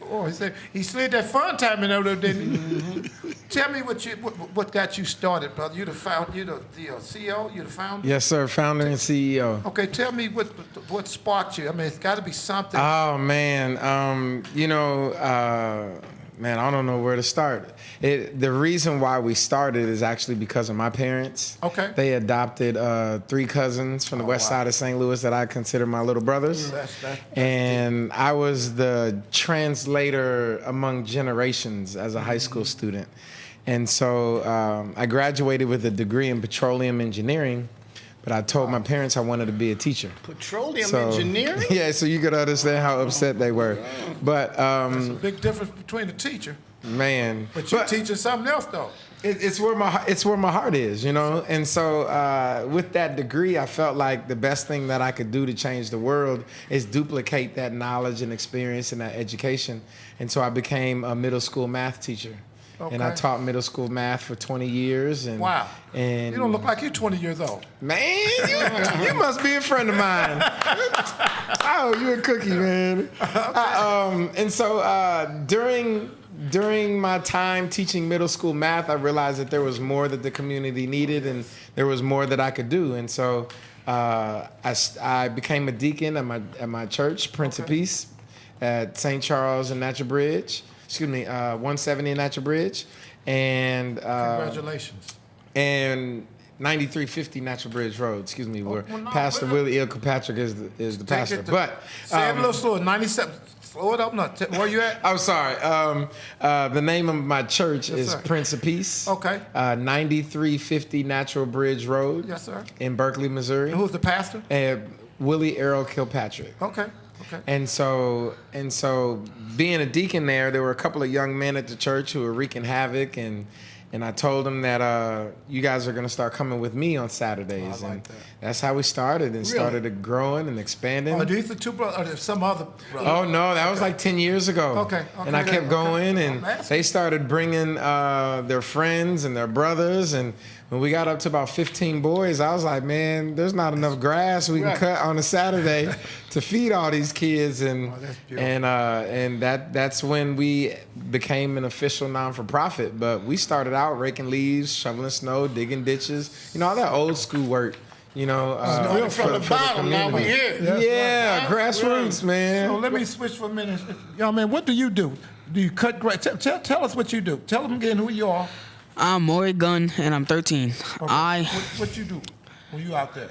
Oh, he said he slid that fun time in there, didn't he? Tell me what got you started, brother. You the CEO, you the founder. Yes, sir. Founder and CEO. Okay, tell me what sparked you. I mean, it's got to be something. Oh man, man, I don't know where to start. The reason why we started is actually because of my parents. Okay. They adopted 3 cousins from the west side of St. Louis that I consider my little brothers. That's And I was the translator among generations as a high school student. And so I graduated with a degree in petroleum engineering, but I told my parents I wanted to be a teacher. Petroleum engineering? Yeah, so you could understand how upset they were. But There's a big difference between a teacher, man, but you're teaching something else though. it's where my heart is, And so with that degree, I felt like the best thing that I could do to change the world is duplicate that knowledge and experience and that education. And so I became a middle school math teacher. And I Okay. taught middle school math for 20 years. And Wow. And You don't look like you're 20 years old. man, you must be a friend of mine. Oh, you a cookie, man. And so during my time teaching middle school math, I realized that there was more that the community needed, and there was more that I could do. And so I became a deacon at my church, Prince of Peace, at St. Charles and Natural Bridge. 170 in Natural Bridge, and Congratulations. and 9350 Natural Bridge Road. Excuse me, where well, no, Pastor wait, Willie L. Kilpatrick is the pastor. But say it a little slower. 97. Slow it up. No, where you at? I'm sorry. The name of my church Yes, is sir. Prince of Peace. Okay. 9350 Natural Bridge Road. Yes, sir. In Berkeley, Missouri. Who's the pastor? Willie Errol Kilpatrick. Okay. And so being a deacon there were a couple of young men at the church who were wreaking havoc and And I told them that you guys are going to start coming with me on Saturdays. I like and that. that's how we started and started it growing and expanding. Are these the two brothers? Or there's some other brothers? Oh, no, that was like 10 years ago. Okay, And I kept okay. going, I'm and asking. they started bringing their friends and their brothers. And when we got up to about 15 boys, I was like, man, there's not enough grass we can Right. cut on a Saturday to feed all these kids. And that's beautiful. and that's when we became an official non-for-profit. But we started out raking leaves, shoveling snow, digging ditches, all that old school work. Started from the bottom, now we here. Yeah, Right. grassroots, man. So let me switch for a minute. Young man, what do you do? Do you cut grass? Tell us what you do. Tell them again who you are. I'm Maury Gunn, and I'm 13. Okay. What you do when you out there?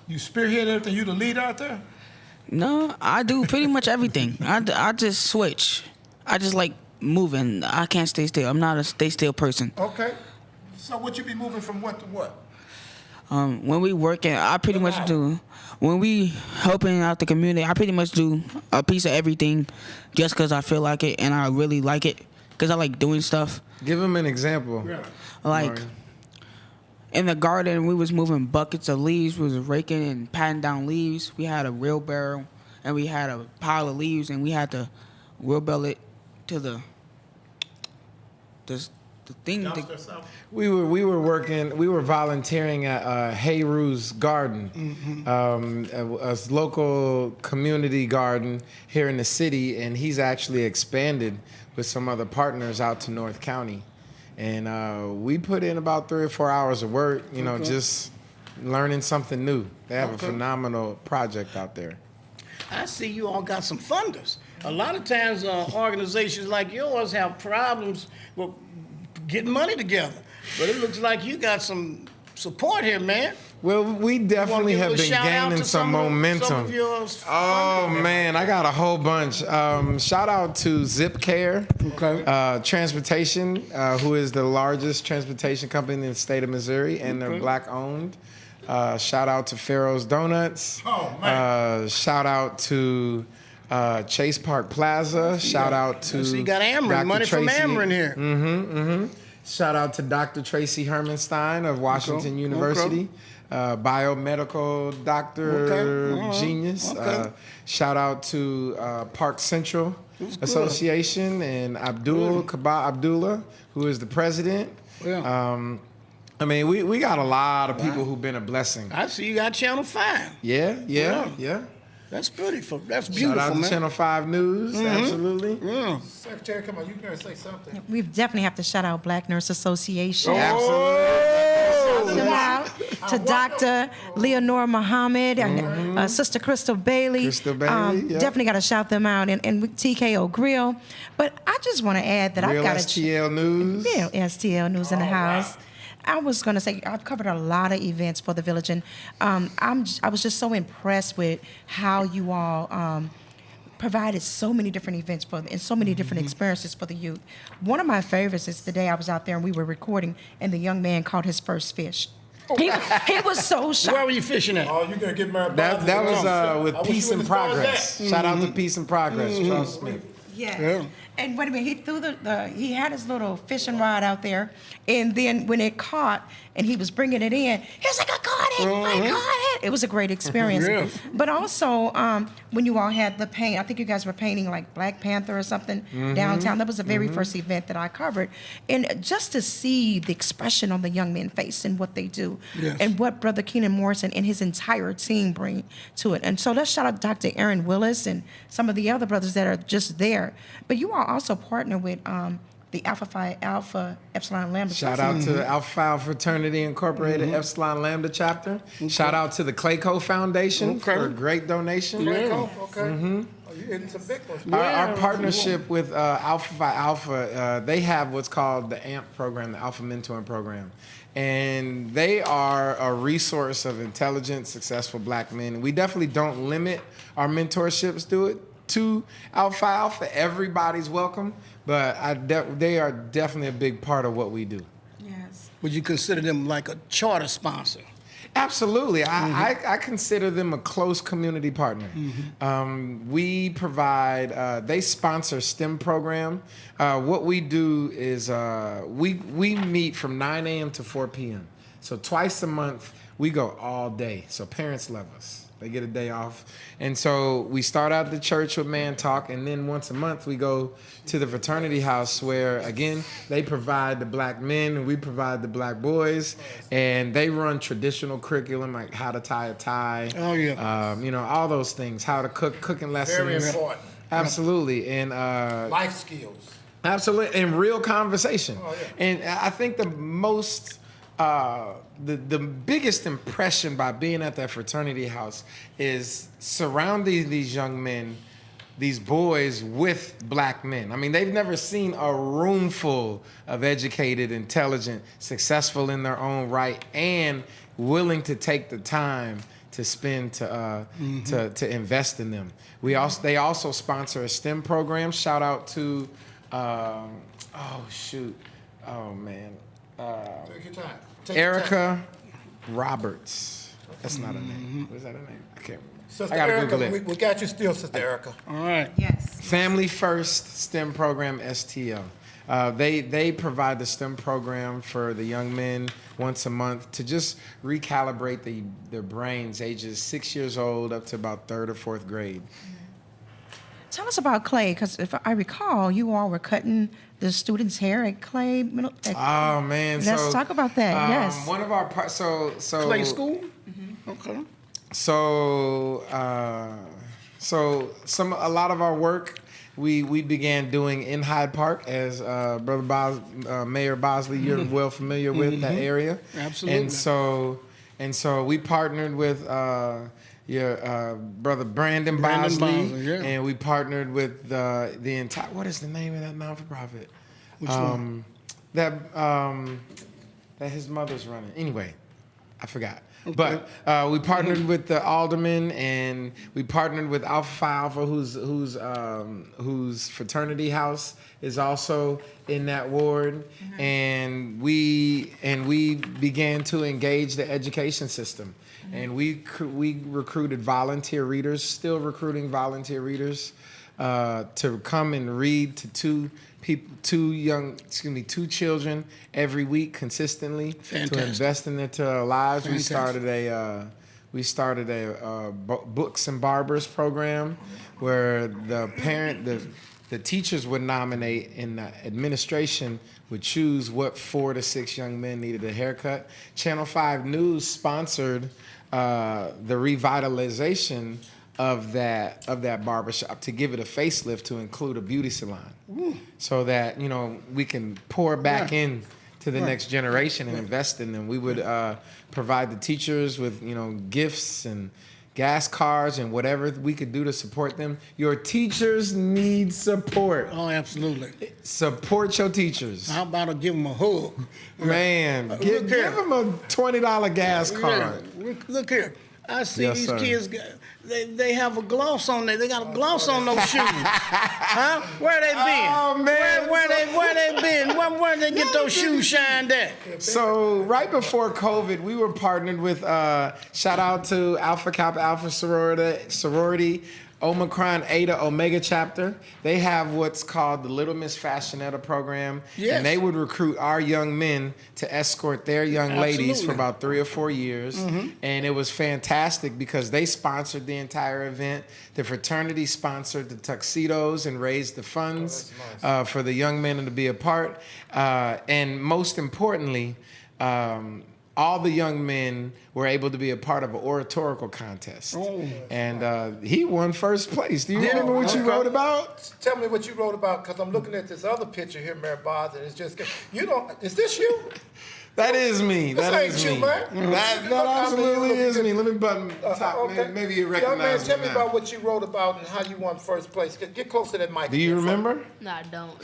You spearhead everything? You the leader out there? No, I do pretty much everything. I just switch. I just like moving. I can't stay still. I'm not a stay still person. Okay. So what you be moving from what to what? When we working, I pretty much do. When we helping out the community, I pretty much do a piece of everything, just cause I feel like it and I really like it, cause I like doing stuff. Give them an example. Like Maury. in the garden, we was moving buckets of leaves. We was raking and patting down leaves. We had a wheelbarrow and we had a pile of leaves, and we had to wheelbarrow it to the thing. We were volunteering at Hayru's Garden, a local community garden here in the city, and he's actually expanded with some other partners out to North County. And we put in about 3 or 4 hours of work, just learning something new. They have a phenomenal project out there. I see you all got some funders. A lot of times organizations like yours have problems with getting money together. But it looks like you got some support here, man. Well, we definitely have been gaining some momentum. Some of your Oh man, I got a whole bunch. Shout out to Zip Care Transportation, who is the largest transportation company in the state of Missouri, and they're black owned. Shout out to Pharaoh's Donuts. Oh, man. Shout out to Chase Park Plaza. Shout out to So you got Ameren, Dr. money from Tracy. Ameren here. Shout out to Dr. Tracy Hermanstein of Washington University, biomedical doctor genius. Shout out to Park Central Association and Abdul Kaba Abdullah, who is the president. I mean, we got a lot of people who've been a blessing. I see you got Channel 5. Yeah. That's beautiful. That's Shout beautiful, out to man. Channel 5 News, absolutely. Secretary, come on, you gotta say something. We definitely have to shout out Black Nurse Association. Absolutely. Shout out to Dr. Leonore Muhammad and Sister Crystal Bailey. Crystal Bailey, yeah. Definitely got to shout them out, and TKO Grill. But I just want to add that Real I've got STL News. Real STL News in the house. I was going to say I've covered a lot of events for the village, and I was just so impressed with how you all provided so many different events and so many different experiences for the youth. One of my favorites is the day I was out there and we were recording, and the young man caught his first fish. He was so shocked. Where were you fishing at? Oh, you gonna get married? That was with I wish Peace you and would've started Progress. that. Shout out to Peace and Progress, Charles Smith. Yes. Yeah. And wait a minute, he threw he had his little fishing rod out there, and then when it caught and he was bringing it in, he was like, I caught it, I caught it. It was a great experience. Yeah. But also, when you all had the paint, I think you guys were painting like Black Panther or something downtown. That was the very first event that I covered. And just to see the expression on the young men's face and what they do, Yes. and what Brother Keenan Morrison and his entire team bring to it. And so let's shout out Dr. Aaron Willis and some of the other brothers that are just there. But you all also partner with the Alpha Phi Alpha Epsilon Lambda. Shout out to Alpha Phi Fraternity Incorporated Epsilon Lambda chapter. Shout out to the Clayco Foundation for a great donation. Okay. Oh, you hitting some big ones. Our partnership with Alpha Phi Alpha, they have what's called the AMP program, the Alpha Mentoring Program. And they are a resource of intelligent, successful black men. We definitely don't limit our mentorships to Alpha Phi Alpha. Everybody's welcome, but they are definitely a big part of what we do. Yes. Would you consider them like a charter sponsor? Absolutely. I consider them a close community partner. We provide, they sponsor STEM program. What we do is we meet from 9 a.m. to 4 p.m. So twice a month, we go all day. So parents love us. They get a day off. And so we start out the church with Man Talk, and then once a month we go to the fraternity house where, again, they provide the black men and we provide the black boys. And they run traditional curriculum like how to tie a tie. Oh, yeah. You know, all those things, how to cooking lessons. Very important. Absolutely. And Life skills. absolutely, and real conversation. Oh, yeah. And I think the most, the biggest impression by being at that fraternity house is surrounding these young men, these boys with black men. I mean, they've never seen a room full of educated, intelligent, successful in their own right, and willing to take the time to spend to invest in them. They also sponsor a STEM program. Shout out to Take your time. Take your time. Erica Roberts. That's not a name. Was that a name? I can't remember. Sister I gotta Erica, Google it. we got you still, Sister Erica. All right. Yes. Family First STEM Program, STL. They provide the STEM program for the young men once a month to just recalibrate their brains, ages 6 years old up to about 3rd or 4th grade. Tell us about Clay, because if I recall, you all were cutting the students' hair at Clay Middle. Oh man! Let's talk about that. Yes. One of our so Clay School? Okay. So a lot of our work we began doing in Hyde Park, as Mayor Bosley, you're well familiar with that area. Absolutely. And so we partnered with your brother Brandon Bosley, yeah. and we partnered with the entire. What is the name of that non-for-profit? Which one? That his mother's running. Anyway, I forgot. Okay. But we partnered with the alderman, and we partnered with Alpha Phi Alpha, whose fraternity house is also in that ward, and we began to engage the education system, and we recruited volunteer readers, still recruiting volunteer readers, to come and read to two children every week consistently. Fantastic. To invest in their lives. Fantastic. We started a books and barbers program where the teachers would nominate and the administration would choose what 4 to 6 young men needed a haircut. Channel 5 News sponsored the revitalization of that barbershop to give it a facelift to include a beauty salon. So that, we can pour back in to the next generation and invest in them. We would provide the teachers with, gifts and gas cards and whatever we could do to support them. Your teachers need support. Oh, absolutely. Support your teachers. How about I give them a hug? Man, give them a $20 gas card. Yeah. Look here. I see Yes, these sir. kids, they have a gloss on there. They got a gloss on those shoes. Huh? Where they been? Oh, man. Where they been? Where they get those shoes shined at? So right before COVID, we were partnered with, shout out to Alpha Kappa Alpha Sorority, Omicron Eta Omega chapter. They have what's called the Little Miss Fashionetta program. Yes. And they would recruit our young men to escort their young ladies for Absolutely. about 3 or 4 years. And it was fantastic because they sponsored the entire event. The fraternity sponsored the tuxedos and raised the funds for the young men to be a part. And most importantly, all the young men were able to be a part of an oratorical contest. Oh. And he won first place. Do you remember what you wrote about? Tell me what you wrote about, because I'm looking at this other picture here, Mayor Boz, and it's just, is this you? That is me. This That ain't is you, me. man. That You look- I mean, absolutely you look is good. me. Let me button top. Okay. Maybe you Young man, recognize tell me me now. about what you wrote about and how you won first place. Get close to that mic. Do you remember? No, I don't.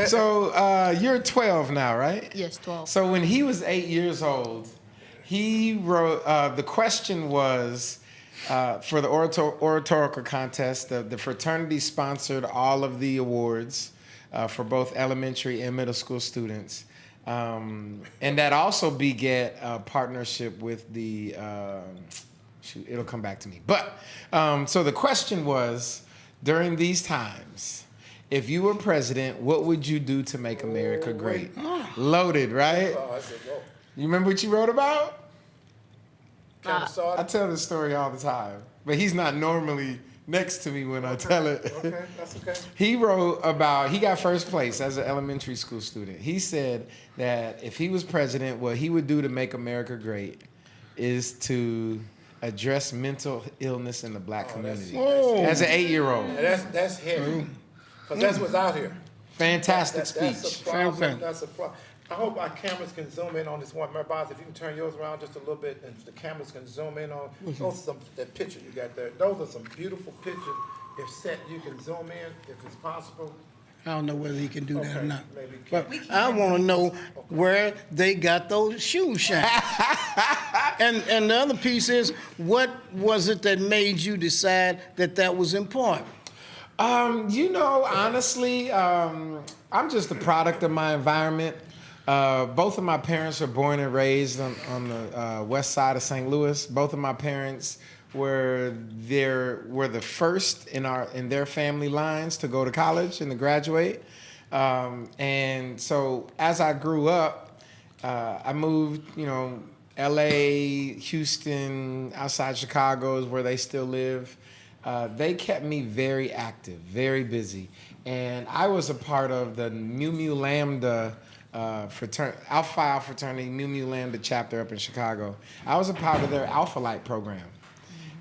So you're 12 now, right? Yes, 12. So when he was 8 years old, he wrote, the question was, for the oratorical contest, the fraternity sponsored all of the awards for both elementary and middle school students. And that also beget a partnership with the, shoot, it'll come back to me. But, so the question was, during these times, if you were president, what would you do to make America great? Loaded, right? You remember what you wrote about? I tell this story all the time, but he's not normally next to me when I tell it. Okay, that's okay. He wrote about, he got first place as an elementary school student. He said that if he was president, what he would do to make America great is to address mental illness in the black community. As an 8-year-old. And that's heavy, because that's what's out here. Fantastic That's speech. a problem. That's a problem. I hope our cameras can zoom in on this one. Boss, if you can turn yours around just a little bit, and the cameras can zoom in on those are some that picture you got there. Those are some beautiful pictures. If set, you can zoom in if it's possible. I don't know whether he can do that or Okay, not. maybe But I want to know where they got those shoes shined. And the other piece is, what was it that made you decide that that was important? Honestly, I'm just a product of my environment. Both of my parents were born and raised on the west side of St. Louis. Both of my parents were the first in their family lines to go to college and to graduate. And so as I grew up, I moved, L.A., Houston, outside Chicago is where they still live. They kept me very active, very busy. And I was a part of the Mu Mu Lambda Alpha Phi fraternity, Mu Mu Lambda chapter up in Chicago. I was a part of their Alpha Light program.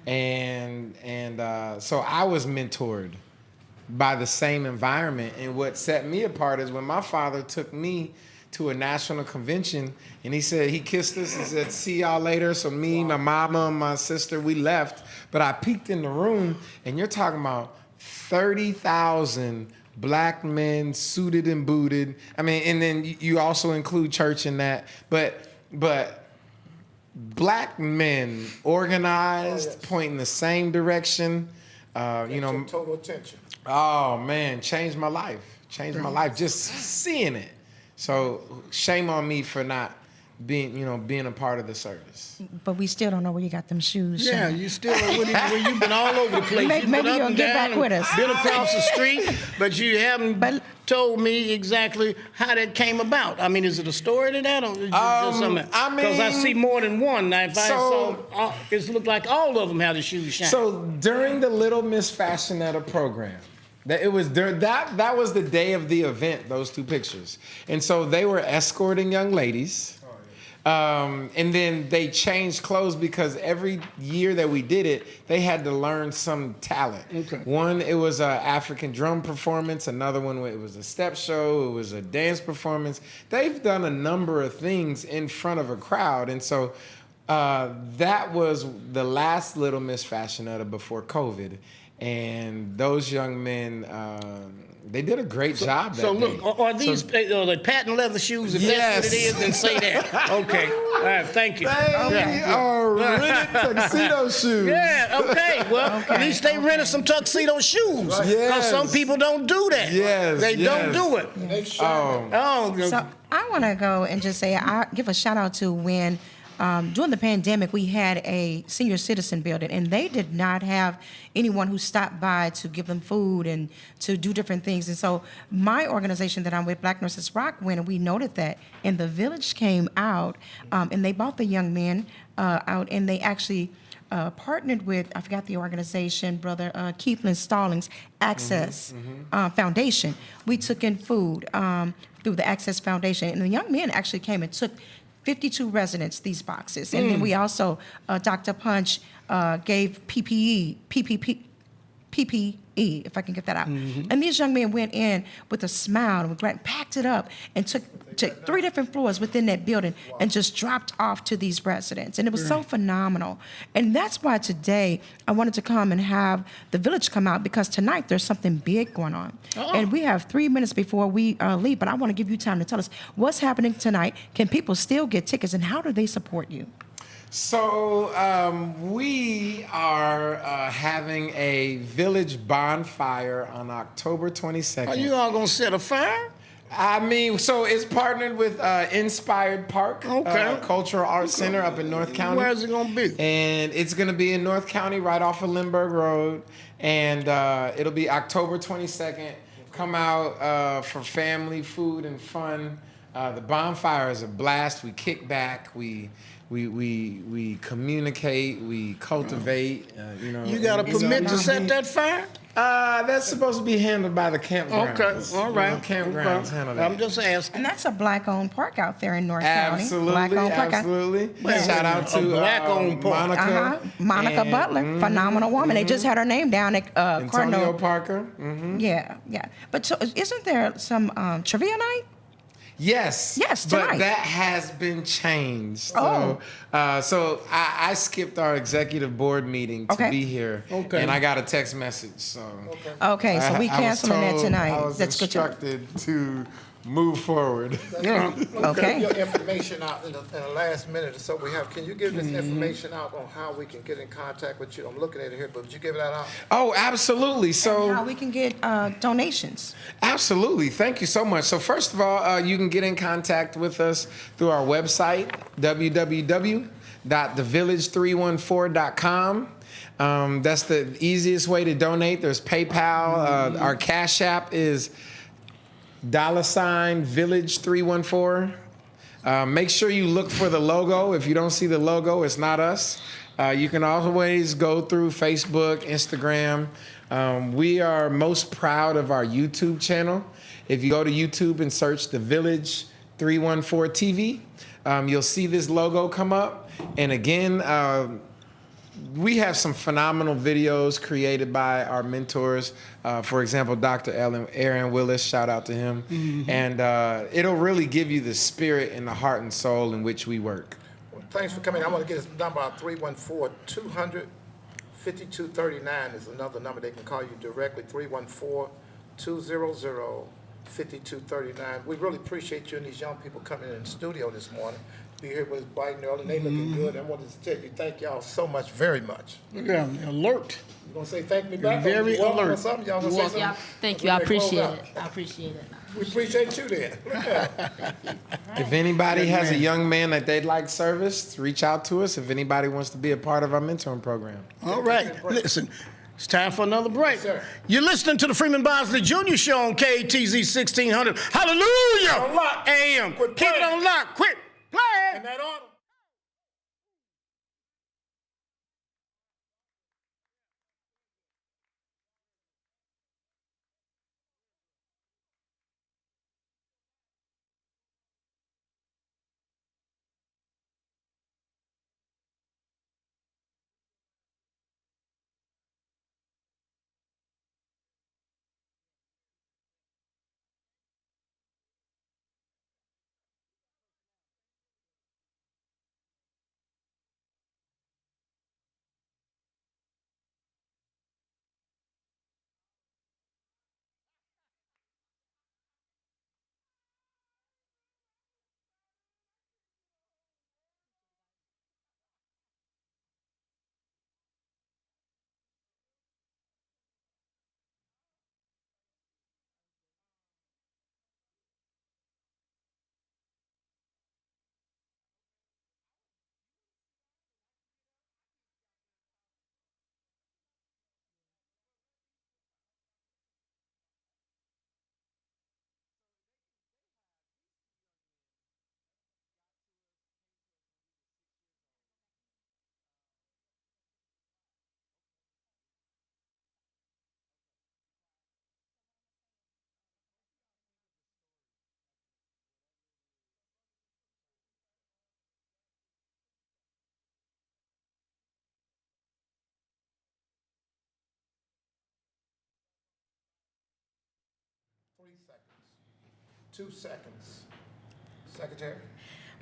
And so I was mentored by the same environment. And what set me apart is when my father took me to a national convention, and he kissed us and said, "See y'all later." So me, my mama, and my sister, we left. But I peeked in the room, and you're talking about 30,000 black men suited and booted. I mean, and then you also include church in that. But black men organized, pointing the same direction. Total attention. Oh man, changed my life. Changed my life just seeing it. So shame on me for not being a part of the service. But we still don't know where you got them shoes. Yeah, Sean. you still you've been all over the place. Maybe You've been up you'll and get down back with us. Been across the street, but you haven't told me exactly how that came about. I mean, is it a story to that, or is it just something? Because I see more than one. Now, if I saw, it looked like all of them had the shoes shine. So during the Little Miss Fashionetta program, that was the day of the event. Those two pictures, and so they were escorting young ladies. And then they changed clothes because every year that we did it, they had to learn some talent. Okay. One, it was an African drum performance. Another one, it was a step show. It was a dance performance. They've done a number of things in front of a crowd. And so that was the last Little Miss Fashionetta before COVID. And those young men, they did a great job that So day. look, are these the patent leather shoes? If that's what it is, then say that. Okay. All right. Thank you. They are rented tuxedo shoes. Yeah, okay. Well, at least they rented some tuxedo shoes. Because Yes. some people don't do that. Yes, They don't yes. do it. So I want to go and just say, I give a shout out to when during the pandemic, we had a senior citizen building, and they did not have anyone who stopped by to give them food and to do different things. And so my organization that I'm with, Black Nurses Rock, went and we noted that, and the village came out, and they brought the young men out, and they actually partnered with, I forgot the organization, Brother Keithland Stallings, Access Foundation. We took in food through the Access Foundation, and the young men actually came and took 52 residents these boxes. And then we also, Dr. Punch gave PPE, if I can get that out. And these young men went in with a smile and packed it up and took 3 different floors within that building and just dropped off to these residents. And it was so phenomenal. And that's why today I wanted to come and have the village come out, because tonight there's something big going on. And we have 3 minutes before we leave, but I want to give you time to tell us what's happening tonight. Can people still get tickets, and how do they support you? So we are having a village bonfire on October 22nd. Are you all going to set a fire? I mean, so it's partnered with Inspired Park, Okay. Cultural Arts Center up in North County. Where's it gonna be? And it's going to be in North County, right off of Lindbergh Road. And it'll be October 22nd. Come out for family, food, and fun. The bonfire is a blast. We kick back. We communicate. We cultivate. You got a permit to set that fire? That's supposed to be handled by the campgrounds. Okay, all right. Campgrounds Okay. handle that. I'm just asking. And that's a black-owned park out there in North County. Absolutely, Black-owned park. absolutely. Well, Shout out a to black-owned park. Monica. Monica and- Butler, phenomenal woman. They just had her name down at Antonio Cardinal. Parker. Yeah. But so, isn't there some trivia night? Yes. Yes, But tonight. that has been changed. Oh. So I skipped our executive board meeting to Okay. be here. Okay. And I got a text message. So Okay, so we I was canceling that told tonight. I was That's good. instructed to move forward. Yeah. Okay. Your information out in the last minute or so we have. Can you give this information out on how we can get in contact with you? I'm looking at it here, but would you give that out? Oh, absolutely. So How we can get donations. absolutely. Thank you so much. So first of all, you can get in contact with us through our website, www.thevillage314.com. That's the easiest way to donate. There's PayPal. Our Cash App is $Village314. Make sure you look for the logo. If you don't see the logo, it's not us. You can always go through Facebook, Instagram. We are most proud of our YouTube channel. If you go to YouTube and search The Village 314 TV, you'll see this logo come up. And again, we have some phenomenal videos created by our mentors. For example, Dr. Aaron Willis, shout out to him. And it'll really give you the spirit and the heart and soul in which we work. Well, thanks for coming. I want to get this number out, 314-200-5239 is another number. They can call you directly, 314-200-5239. We really appreciate you and these young people coming in the studio this morning. Be here with us bright and early. They looking good. I wanted to tell you, thank y'all so much, very much. Yeah, alert. You gonna say thank me back? Very You welcome or alert. something? Y'all gonna say something? Yeah, thank you. We're I gonna close appreciate out. it. I appreciate it. We appreciate you then. If anybody has a man. young man that they'd like serviced, reach out to us. If anybody wants to be a part of our mentoring program. All right. Listen, it's time for another break. Yes, sir. You're listening to the Freeman Bosley Jr. Show on KTZ 1600. Hallelujah! On lock. AM. Quit Keep it playing. on lock. Quit playing. And that order. Seconds. 2 seconds. Secretary.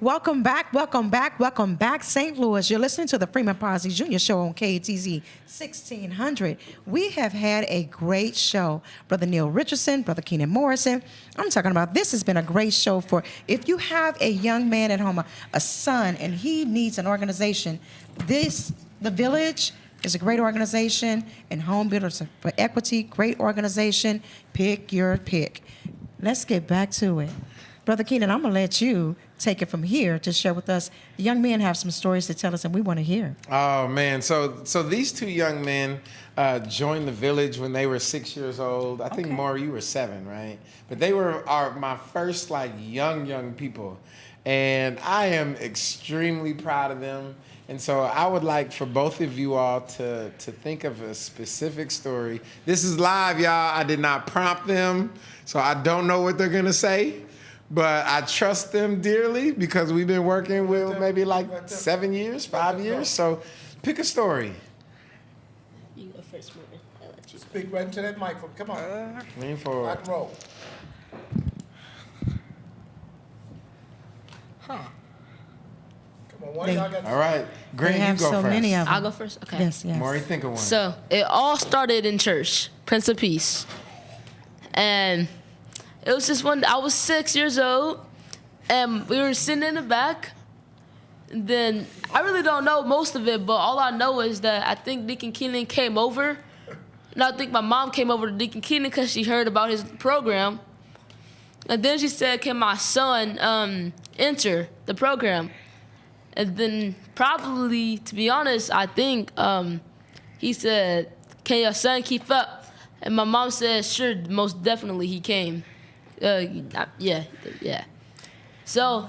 Welcome back, St. Louis. You're listening to the Freeman Bosley Jr. Show on KTZ 1600. We have had a great show. Brother Neil Richardson, Brother Keenan Morrison. I'm talking about this has been a great show for if you have a young man at home, a son, and he needs an organization, the Village is a great organization, and Home Builders for Equity, great organization. Pick your pick. let's get back to it. Brother Keenan, I'm going to let you take it from here to share with us. The young men have some stories to tell us, and we want to hear. Oh man, so these two young men joined the village when they were 6 years old. I think Okay. Maury, you were 7, right? But they were my first like young people, and I am extremely proud of them. And so I would like for both of you all to think of a specific story. This is live, y'all. I did not prompt them, so I don't know what they're gonna say. But I trust them dearly because we've been working with maybe like 7 years, 5 years. So pick a story. You go first, Morgan. I'll let you. Speak right into that microphone. Come on. Lean forward. Rock and roll. Come on, one of y'all got All right. Green, They you have go so first. many of them. I'll go first. Okay. Yes, yes. Maury, think of one. So it all started in church, Prince of Peace, and it was just one. I was 6 years old, and we were sitting in the back. And then I really don't know most of it, but all I know is that I think Deacon Keenan came over, and I think my mom came over to Deacon Keenan because she heard about his program, and then she said, "Can my son enter the program?" And then probably, to be honest, I think he said, "Can your son keep up?" And my mom said, "Sure, most definitely he came." Yeah. So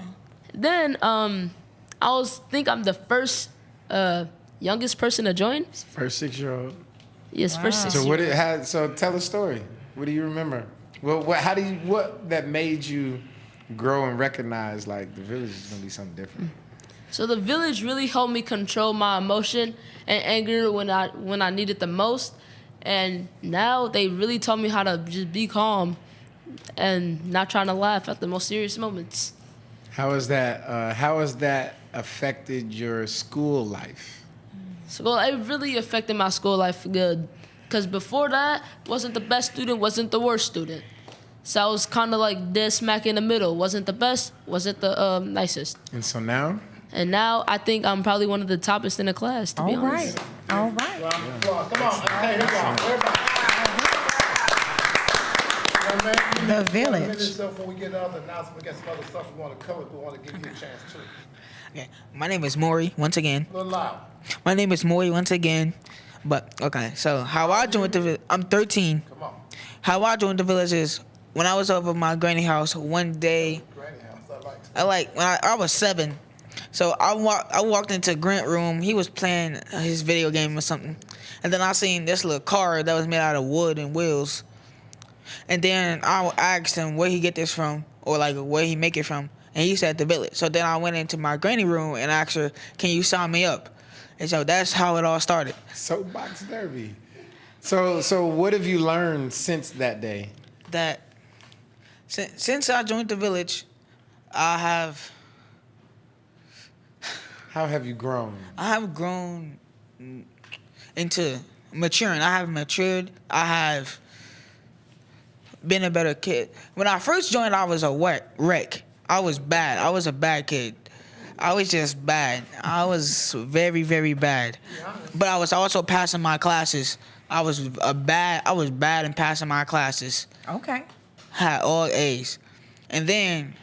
then I think I'm the first youngest person to join. First 6-year-old. Yes, first 6 So what years. it had? So tell a story. What do you remember? Well, what that made you grow and recognize like the village is gonna be something different? So the village really helped me control my emotion and anger when I needed the most. And now they really taught me how to just be calm and not trying to laugh at the most serious moments. How has that affected your school life? So it really affected my school life good. Because before that, wasn't the best student, wasn't the worst student. So I was kind of like dead smack in the middle. Wasn't the best, wasn't the nicest. And so now, And now I think I'm probably one of the toppest in the class, to be All honest. right. All right. Round of applause. Come on. Okay, here we go. Everybody. Young man, you The need to village. finish this up before we get to other announcements. We got some other stuff we want to cover. We want to give you a chance too. Okay. My name is Maury once again. A little loud. My name is Maury once again. But okay, so how I joined I'm 13. Come on. How I joined the village is when I was over at my granny house one day. Granny house. I like When I was 7. So I walked into Grant room. He was playing his video game or something, and then I seen this little car that was made out of wood and wheels. And then I asked him where he get this from, or like where he make it from, and he said the village. So then I went into my granny room and asked her, "Can you sign me up?" And so that's how it all started. soapbox derby. So what have you learned since that day? That since I joined the village, How have you grown? I have grown into maturing. I have matured. I have been a better kid. When I first joined, I was a wreck. I was bad. I was a bad kid. I was just bad. I was very, very bad. But I was also passing my classes. I was bad in passing my classes. Okay. Had all A's. And then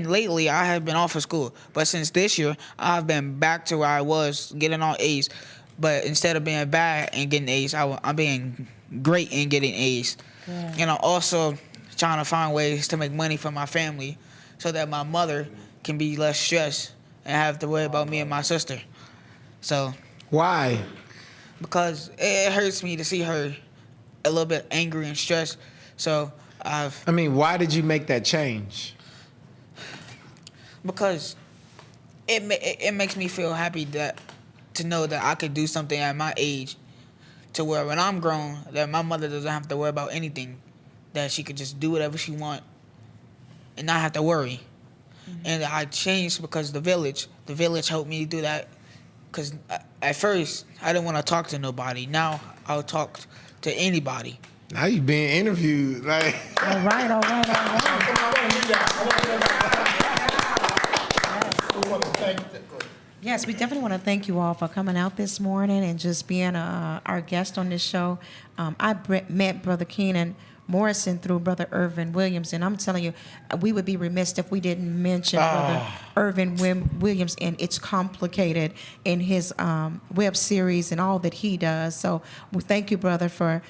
lately I have been off of school. But since this year, I've been back to where I was, getting all A's. But instead of being bad and getting A's, I'm being great and getting A's. Good. And I'm also trying to find ways to make money for my family so that my mother can be less stressed and have to worry about me and my sister. So, Why? because it hurts me to see her a little bit angry and stressed. So Why did you make that change? because it makes me feel happy to know that I could do something at my age to where when I'm grown, that my mother doesn't have to worry about anything, that she could just do whatever she want and not have to worry. And I changed because the village helped me do that. Because at first, I didn't want to talk to nobody. Now, I'll talk to anybody. Now you being interviewed. Like, All right. Come on, I want to hear that. We want to thank you. Yes, we definitely want to thank you all for coming out this morning and just being our guest on this show. I met Brother Keenan Morrison through Brother Irvin Williams. And I'm telling you, we would be remiss if we didn't mention Brother Irvin Williams and It's Complicated in his web series and all that he does. So we thank you, brother, for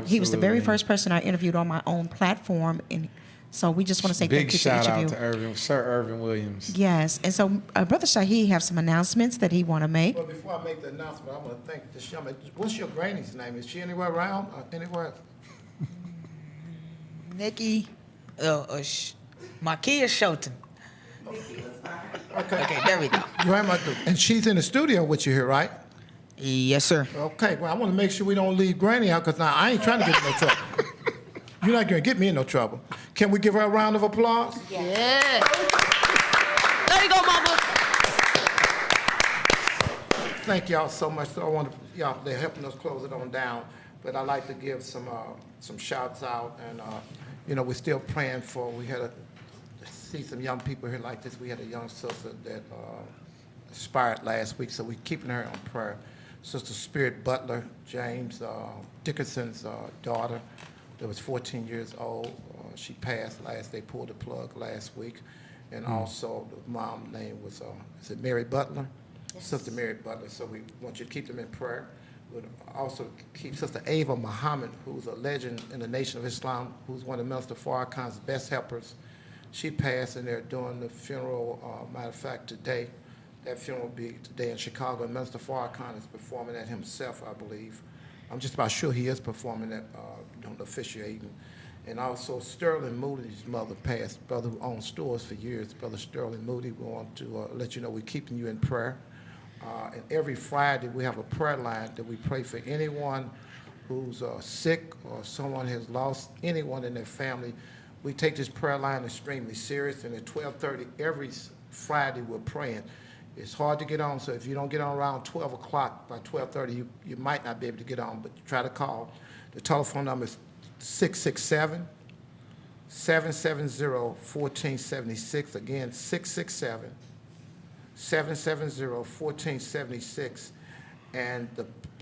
he was the very Absolutely. first person I interviewed on my own platform. And so we just want to say Big thank you to shout each of out you. to Sir Irvin Williams. Yes. And so Brother Shaheed have some announcements that he want to make. Well, before I make the announcement, I'm going to thank this young man. What's your granny's name? Is she anywhere around? Anywhere? Nikki, my kid Shelton. Okay, there we go. Grandma, and she's in the studio with you here, right? Yes, sir. Okay, well, I want to make sure we don't leave Granny out because now I ain't trying to get in no trouble. You're not going to get me in no trouble. Can we give her a round of applause? Yeah. There you go, mama. Thank y'all so much. So I want to, y'all, they're helping us close it on down. But I'd like to give some shouts out. And, you know, we're still praying for, we had see some young people here like this. We had a young sister that expired last week, so we're keeping her on prayer. Sister Spirit Butler, James Dickerson's daughter, that was 14 years old. She passed last, they pulled the plug last week. And also the mom's name was, is it Mary Butler? Yes. Sister Mary Butler, so we want you to keep them in prayer. We'll also keep Sister Ava Muhammad, who's a legend in the Nation of Islam, who's one of Minister Farrakhan's best helpers. She passed, and they're doing the funeral, matter of fact, today. That funeral will be today in Chicago, and Minister Farrakhan is performing that himself, I believe. I'm just about sure he is performing that, doing the officiating. And also Sterling Moody's mother passed, brother who owned stores for years. Brother Sterling Moody, we want to let you know we're keeping you in prayer. And every Friday we have a prayer line that we pray for anyone who's sick or someone has lost anyone in their family. We take this prayer line extremely serious, and at 12:30 every Friday we're praying. It's hard to get on, so if you don't get on around 12 o'clock, by 12:30 you might not be able to get on, but try to call. The telephone number is 667-770-1476. Again, 667-770-1476. And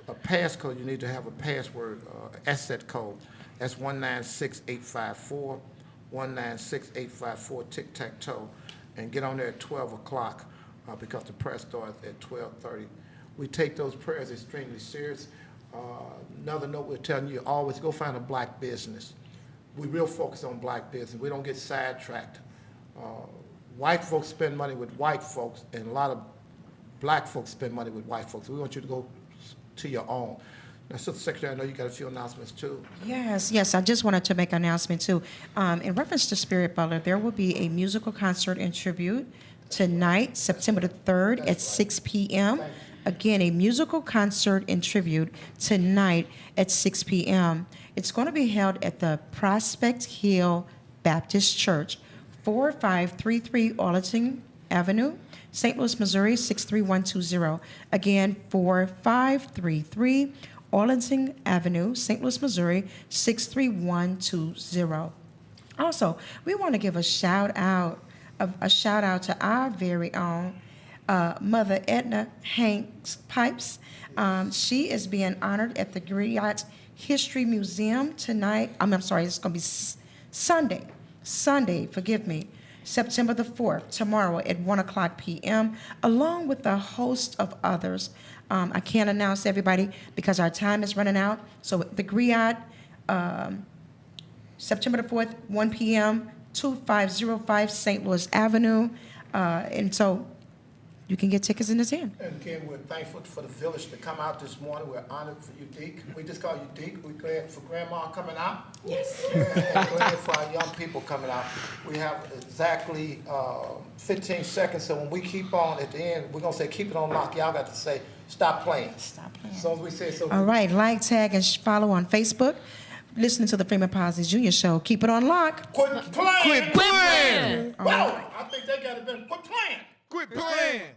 a passcode, you need to have a password, asset code. That's 196854, 196854, tic-tac-toe. And get on there at 12 o'clock because the prayer starts at 12:30. We take those prayers extremely serious. Another note we're telling you, always go find a black business. We real focus on black business. We don't get sidetracked. White folks spend money with white folks, and a lot of black folks spend money with white folks. We want you to go to your own. Now, Sister Secretary, I know you got a few announcements too. Yes. I just wanted to make an announcement too. In reference to Spirit Butler, there will be a musical concert and tribute tonight, September the 3rd at 6 p.m. Again, a musical concert and tribute tonight at 6 p.m. It's going to be held at the Prospect Hill Baptist Church, 4533 Arlington Avenue, St. Louis, Missouri, 63120. Again, 4533 Arlington Avenue, St. Louis, Missouri, 63120. Also, we want to give a shout out to our very own Mother Edna Hanks Pipes. She is being honored at the Griot History Museum tonight. I'm sorry, it's going to be Sunday, forgive me, September the 4th, tomorrow at 1 o'clock p.m., along with a host of others. I can't announce everybody because our time is running out. So the Griot, September the 4th, 1 p.m., 2505 St. Louis Avenue. And so you can get tickets in this hand. And again, we're thankful for the village to come out this morning. We're honored for you, Deke. We just call you Deke. We're glad for Grandma coming out. Yes. And glad for our young people coming out. We have exactly 15 seconds, so when we keep on at the end, we're going to say keep it on lock. Y'all got to say stop playing. Stop playing. So as we say, so. All right, like, tag, and follow on Facebook. Listening to the Freeman Bosley Jr. Show. Keep it on lock. Quit playing. Quit playing. Wow, I think they got it better. Quit playing. Quit playing.